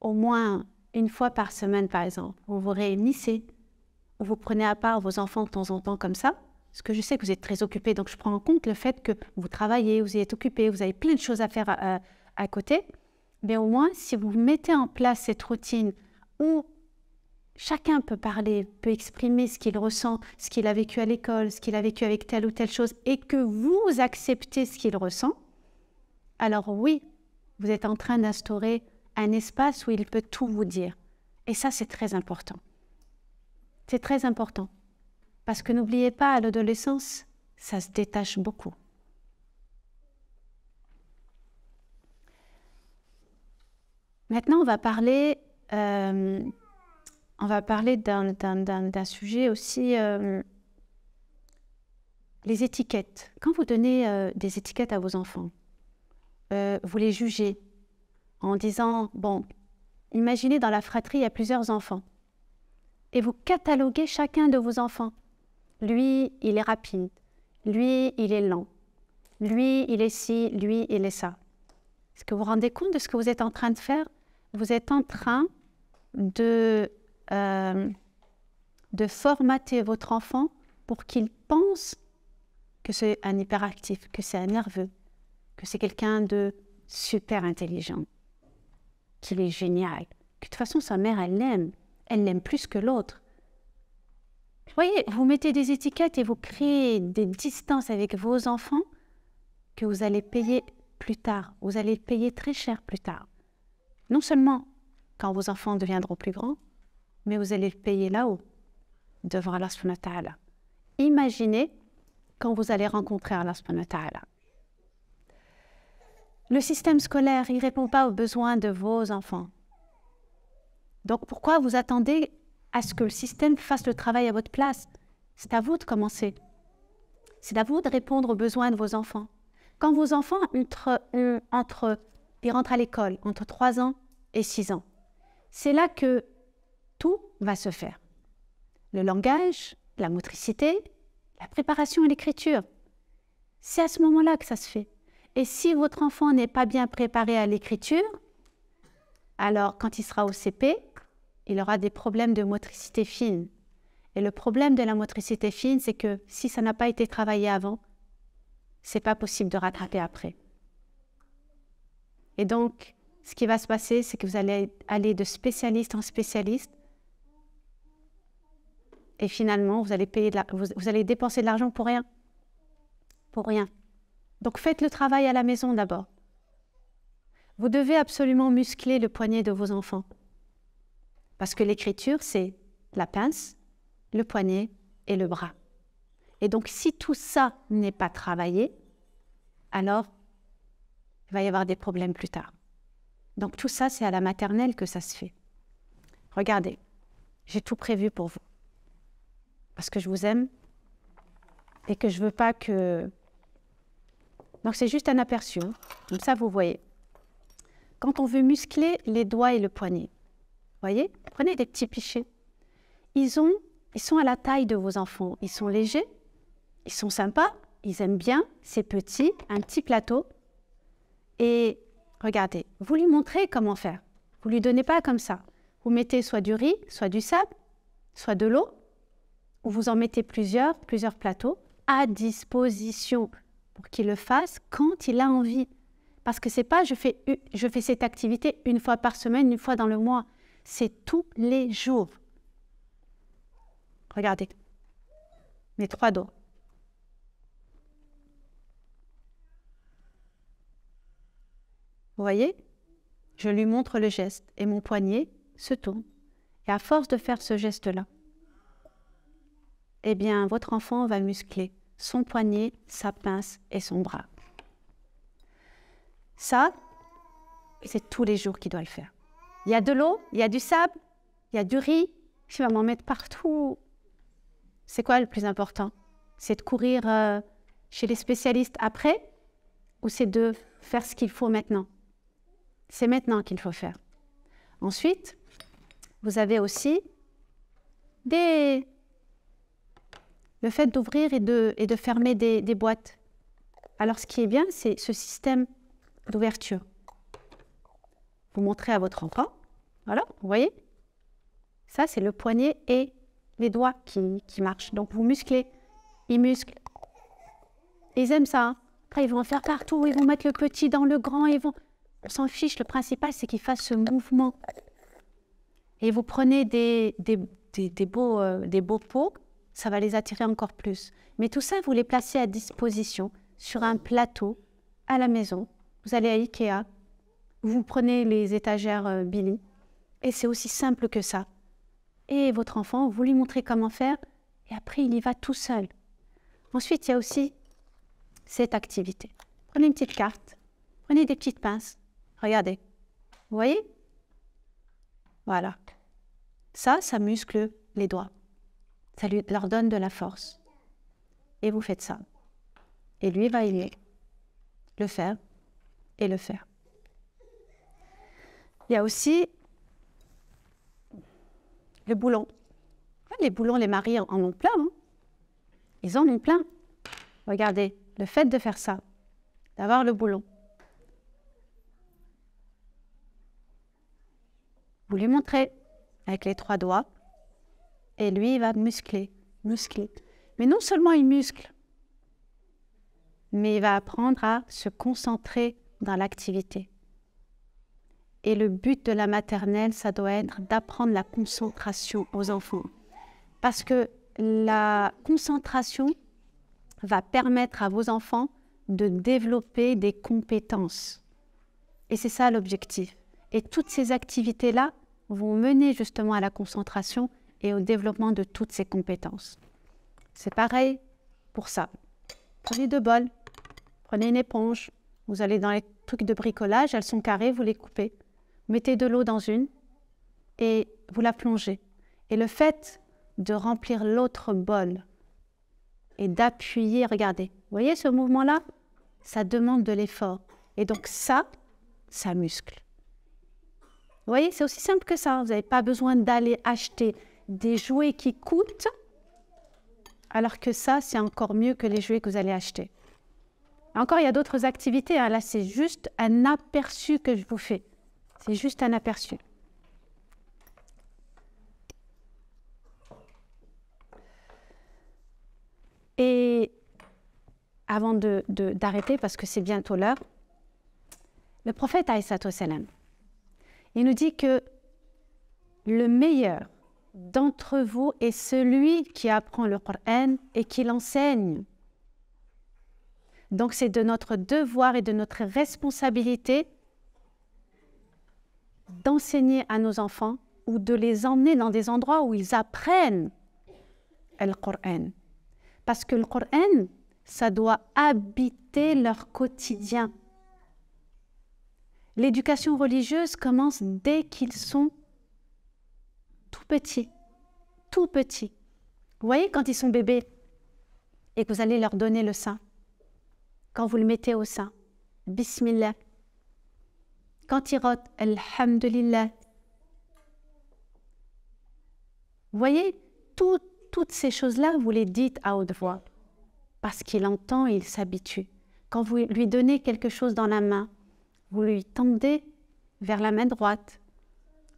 au moins une fois par semaine, par exemple, vous vous réunissez, vous prenez à part vos enfants de temps en temps comme ça, parce que je sais que vous êtes très occupés, donc je prends en compte le fait que vous travaillez, vous y êtes occupés, vous avez plein de choses à faire à côté, mais au moins, si vous mettez en place cette routine où chacun peut parler, peut exprimer ce qu'il ressent, ce qu'il a vécu à l'école, ce qu'il a vécu avec telle ou telle chose, et que vous acceptez ce qu'il ressent, alors oui, vous êtes en train d'instaurer un espace où il peut tout vous dire. Et ça, c'est très important. C'est très important. Parce que n'oubliez pas, à l'adolescence, ça se détache beaucoup. Maintenant, on va parler d'un sujet aussi, les étiquettes. Quand vous donnez des étiquettes à vos enfants, vous les jugez en disant, bon, imaginez dans la fratrie, il y a plusieurs enfants. Et vous cataloguez chacun de vos enfants. Lui, il est rapide. Lui, il est lent. Lui, il est ci. Lui, il est ça. Est-ce que vous vous rendez compte de ce que vous êtes en train de faire? Vous êtes en train de formater votre enfant pour qu'il pense que c'est un hyperactif, que c'est un nerveux, que c'est quelqu'un de super intelligent, qu'il est génial, que de toute façon sa mère, elle l'aime plus que l'autre. Vous voyez, vous mettez des étiquettes et vous créez des distances avec vos enfants que vous allez payer plus tard. Vous allez payer très cher plus tard. Non seulement quand vos enfants deviendront plus grands, mais vous allez le payer là-haut, devant Allah subhanahu wa ta'ala. Imaginez quand vous allez rencontrer Allah subhanahu wa ta'ala. Le système scolaire, il ne répond pas aux besoins de vos enfants. Donc pourquoi vous attendez à ce que le système fasse le travail à votre place? C'est à vous de commencer. C'est à vous de répondre aux besoins de vos enfants. Quand vos enfants ils rentrent à l'école entre 3 ans et 6 ans, c'est là que tout va se faire. Le langage, la motricité, La préparation à l'écriture, c'est à ce moment-là que ça se fait. Et si votre enfant n'est pas bien préparé à l'écriture, alors quand il sera au CP, il aura des problèmes de motricité fine. Et le problème de la motricité fine, c'est que si ça n'a pas été travaillé avant, c'est pas possible de rattraper après. Et donc, ce qui va se passer, c'est que vous allez aller de spécialiste en spécialiste et finalement, vous allez dépenser de l'argent pour rien. Pour rien. Donc, faites le travail à la maison d'abord. Vous devez absolument muscler le poignet de vos enfants. Parce que l'écriture, c'est la pince, le poignet et le bras. Et donc, si tout ça n'est pas travaillé, alors il va y avoir des problèmes plus tard. Donc, tout ça, c'est à la maternelle que ça se fait. Regardez, j'ai tout prévu pour vous. Parce que je vous aime et que je ne veux pas que... Donc, c'est juste un aperçu. Hein. Comme ça, vous voyez. Quand on veut muscler les doigts et le poignet, voyez, prenez des petits pichets. Ils sont à la taille de vos enfants. Ils sont légers, ils sont sympas, ils aiment bien, c'est petit, un petit plateau. Et regardez, vous lui montrez comment faire. Vous ne lui donnez pas comme ça. Vous mettez soit du riz, soit du sable, soit de l'eau, ou vous en mettez plusieurs plateaux à disposition pour qu'il le fasse quand il a envie. Parce que ce n'est pas je fais cette activité une fois par semaine, une fois dans le mois. C'est tous les jours. Regardez, mes 3 doigts. Vous voyez? Je lui montre le geste et mon poignet se tourne. Et à force de faire ce geste-là, eh bien, votre enfant va muscler son poignet, sa pince et son bras. Ça, c'est tous les jours qu'il doit le faire. Il y a de l'eau, il y a du sable, il y a du riz. Je vais m'en mettre partout. C'est quoi le plus important? C'est de courir chez les spécialistes après ou c'est de faire ce qu'il faut maintenant? C'est maintenant qu'il faut faire. Ensuite, vous avez aussi le fait d'ouvrir et de fermer des boîtes. Alors, ce qui est bien, c'est ce système d'ouverture. Vous montrez à votre enfant. Voilà, vous voyez? Ça, c'est le poignet et les doigts qui marchent. Donc, vous musclez. Ils musclent. Ils aiment ça. Hein. Après, ils vont en faire partout. Ils vont mettre le petit dans le grand. On s'en fiche. Le principal, c'est qu'ils fassent ce mouvement. Et vous prenez des beaux pots. Ça va les attirer encore plus. Mais tout ça, vous les placez à disposition sur un plateau à la maison. Vous allez à Ikea, vous prenez les étagères Billy et c'est aussi simple que ça. Et votre enfant, vous lui montrez comment faire et après, il y va tout seul. Ensuite, il y a aussi cette activité. Prenez une petite carte, prenez des petites pinces. Regardez, vous voyez? Voilà. Ça muscle les doigts. Ça leur donne de la force. Et vous faites ça. Et lui va aimer le faire et le faire. Il y a aussi le boulon. Les boulons, les maris en ont plein. Hein. Ils en ont plein. Regardez, le fait de faire ça, d'avoir le boulon. Vous lui montrez avec les 3 doigts. Et lui, il va muscler. Mais non seulement il muscle, mais il va apprendre à se concentrer dans l'activité. Et le but de la maternelle, ça doit être d'apprendre la concentration aux enfants. Parce que la concentration va permettre à vos enfants de développer des compétences. Et c'est ça l'objectif. Et toutes ces activités-là vont mener justement à la concentration et au développement de toutes ces compétences. C'est pareil pour ça. Prenez 2 bols, prenez une éponge, vous allez dans les trucs de bricolage, elles sont carrées, vous les coupez. Mettez de l'eau dans une et vous la plongez. Et le fait de remplir l'autre bol et d'appuyer, regardez, vous voyez ce mouvement-là? Ça demande de l'effort. Et donc ça muscle. Vous voyez, c'est aussi simple que ça. Vous n'avez pas besoin d'aller acheter des jouets qui coûtent alors que ça, c'est encore mieux que les jouets que vous allez acheter. Encore, il y a d'autres activités. Hein. Là, c'est juste un aperçu que je vous fais. C'est juste un aperçu. Et avant d'arrêter, parce que c'est bientôt l'heure, le prophète alayhi salam, il nous dit que le meilleur d'entre vous est celui qui apprend le Coran et qui l'enseigne. Donc c'est de notre devoir et de notre responsabilité d'enseigner à nos enfants ou de les emmener dans des endroits où ils apprennent le Coran. Parce que le Coran, ça doit habiter leur quotidien. L'éducation religieuse commence dès qu'ils sont tout petits. Tout petits. Vous voyez, quand ils sont bébés et que vous allez leur donner le sein, quand vous le mettez au sein, Bismillah. Quand ils rotent, Alhamdulillah. Vous voyez, toutes ces choses-là, vous les dites à haute voix. Parce qu'il entend et il s'habitue. Quand vous lui donnez quelque chose dans la main, vous lui tendez vers la main droite.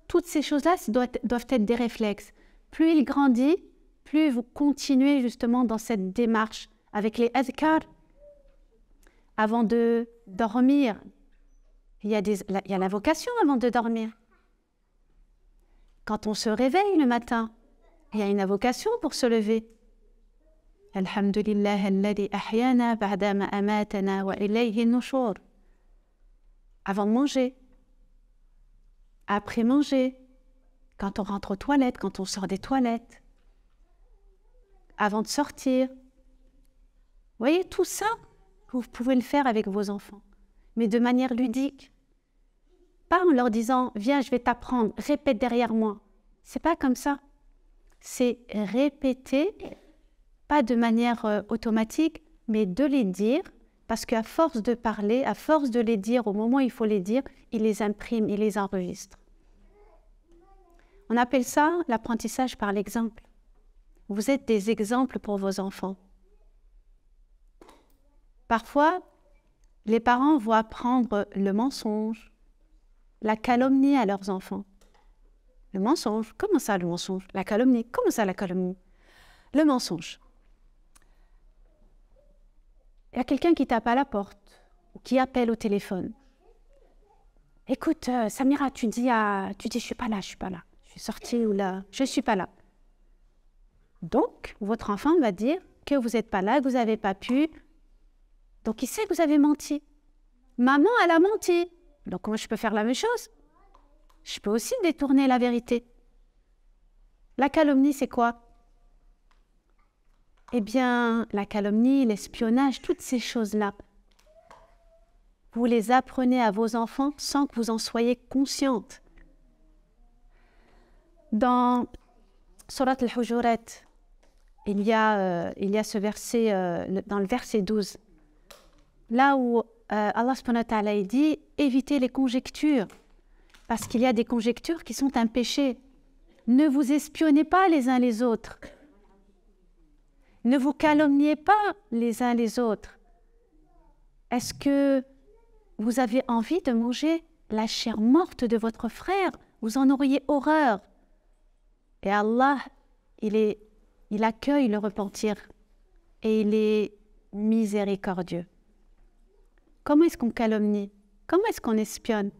Toutes ces choses-là doivent être des réflexes. Plus il grandit, plus vous continuez justement dans cette démarche avec les adhkar. Avant de dormir, il y a l'invocation avant de dormir. Quand on se réveille le matin, il y a une invocation pour se lever. Alhamdulillah alladhi ahyana ba'da ma amatana wa ilayhi nushur. Avant de manger, après manger, quand on rentre aux toilettes, quand on sort des toilettes, avant de sortir. Vous voyez, tout ça, vous pouvez le faire avec vos enfants, mais de manière ludique. Pas en leur disant « Viens, je vais t'apprendre, répète derrière moi ». C'est pas comme ça. C'est répéter, pas de manière automatique, mais de les dire, parce qu'à force de parler, à force de les dire, au moment où il faut les dire, ils les impriment, ils les enregistrent. On appelle ça l'apprentissage par l'exemple. Vous êtes des exemples pour vos enfants. Parfois, les parents vont apprendre le mensonge, la calomnie à leurs enfants. Le mensonge, comment ça le mensonge? La calomnie, comment ça la calomnie? Le mensonge. Il y a quelqu'un qui tape à la porte ou qui appelle au téléphone. Écoute, Samira, tu dis je suis pas là, je suis sortie ou là, je suis pas là. Donc, votre enfant va dire que vous n'êtes pas là, que vous n'avez pas pu. Donc, il sait que vous avez menti. Maman, elle a menti. Donc, moi, je peux faire la même chose. Je peux aussi détourner la vérité. La calomnie, c'est quoi? Eh bien, la calomnie, l'espionnage, toutes ces choses-là, vous les apprenez à vos enfants sans que vous en soyez consciente. Dans Surat al-Hujurat, il y a ce verset, dans le verset 12, là où Allah subhanahu wa ta'ala dit « Évitez les conjectures ». Parce qu'il y a des conjectures qui sont un péché. Ne vous espionnez pas les uns les autres. Ne vous calomniez pas les uns les autres. Est-ce que vous avez envie de manger la chair morte de votre frère? Vous en auriez horreur. Et Allah, il accueille le repentir et il est miséricordieux. Comment est-ce qu'on calomnie? Comment est-ce qu'on espionne?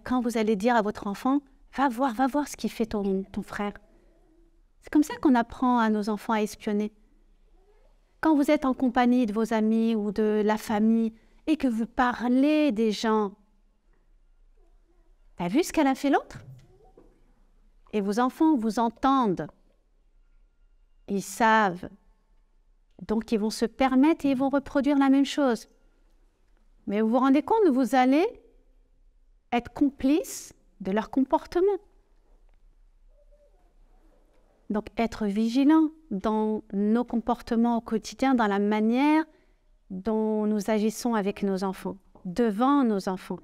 Quand vous allez dire à votre enfant, va voir ce qu'il fait ton frère. C'est comme ça qu'on apprend à nos enfants à espionner. Quand vous êtes en compagnie de vos amis ou de la famille et que vous parlez des gens, t'as vu ce qu'elle a fait l'autre? Et vos enfants vous entendent. Ils savent. Donc ils vont se permettre et ils vont reproduire la même chose. Mais vous vous rendez compte, vous allez être complice de leur comportement. Donc, être vigilant dans nos comportements au quotidien, dans la manière dont nous agissons avec nos enfants, devant nos enfants,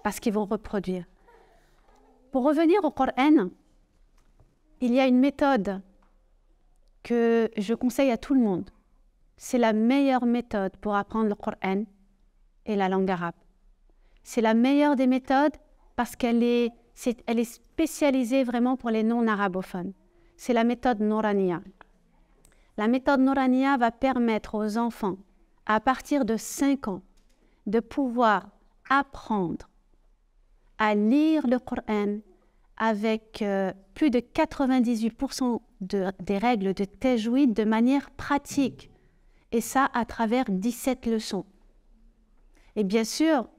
parce qu'ils vont reproduire. Pour revenir au Coran, il y a une méthode que je conseille à tout le monde. C'est la meilleure méthode pour apprendre le Coran et la langue arabe. C'est la meilleure des méthodes parce qu'elle est spécialisée vraiment pour les non-arabophones. C'est la méthode Nouraniya. La méthode Nouraniya va permettre aux enfants, à partir de 5 ans, de pouvoir apprendre à lire le Coran avec plus de 98% des règles de tajwid de manière pratique. Et ça à travers 17 leçons. Et bien sûr,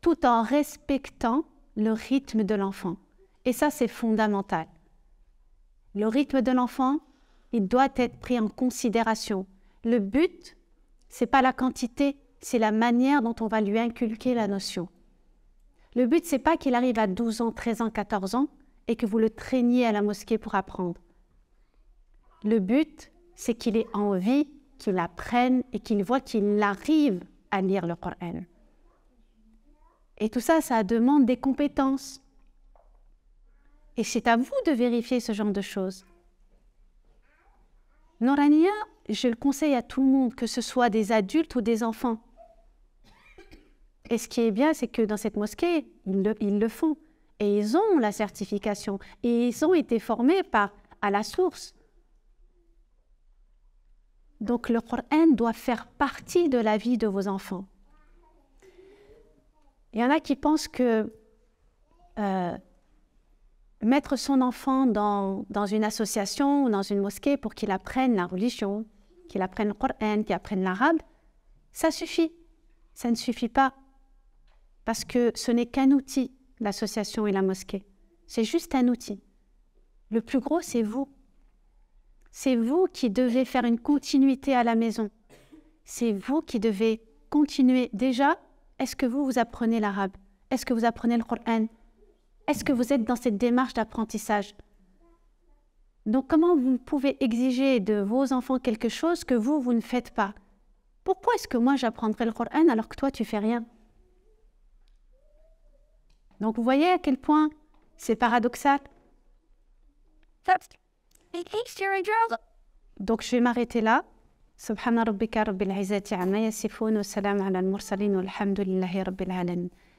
tout en respectant le rythme de l'enfant. Et ça, c'est fondamental. Le rythme de l'enfant, il doit être pris en considération. Le but, ce n'est pas la quantité, c'est la manière dont on va lui inculquer la notion. Le but, ce n'est pas qu'il arrive à 12 ans, 13 ans, 14 ans et que vous le traîniez à la mosquée pour apprendre. Le but, c'est qu'il ait envie, qu'il apprenne et qu'il voit qu'il arrive à lire le Coran. Et tout ça, ça demande des compétences. Et c'est à vous de vérifier ce genre de choses. Nouraniya, je le conseille à tout le monde, que ce soit des adultes ou des enfants. Et ce qui est bien, c'est que dans cette mosquée, ils le font. Et ils ont la certification. Et ils ont été formés à la source. Donc le Coran doit faire partie de la vie de vos enfants. Il y en a qui pensent que mettre son enfant dans une association ou dans une mosquée pour qu'il apprenne la religion, qu'il apprenne le Coran, qu'il apprenne l'arabe, ça suffit. Ça ne suffit pas. Parce que ce n'est qu'un outil, l'association et la mosquée. C'est juste un outil. Le plus gros, c'est vous. C'est vous qui devez faire une continuité à la maison. C'est vous qui devez continuer. Déjà, est-ce que vous apprenez l'arabe? Est-ce que vous apprenez le Coran? Est-ce que vous êtes dans cette démarche d'apprentissage? Donc, comment vous pouvez exiger de vos enfants quelque chose que vous ne faites pas? Pourquoi est-ce que moi, j'apprendrai le Coran alors que toi, tu ne fais rien? Donc, vous voyez à quel point c'est paradoxal. Donc, je vais m'arrêter là. Subhana rabbika rabbil izzati amma yasifun wa salam ala al-mursalin walhamdulillahi rabbil alamin.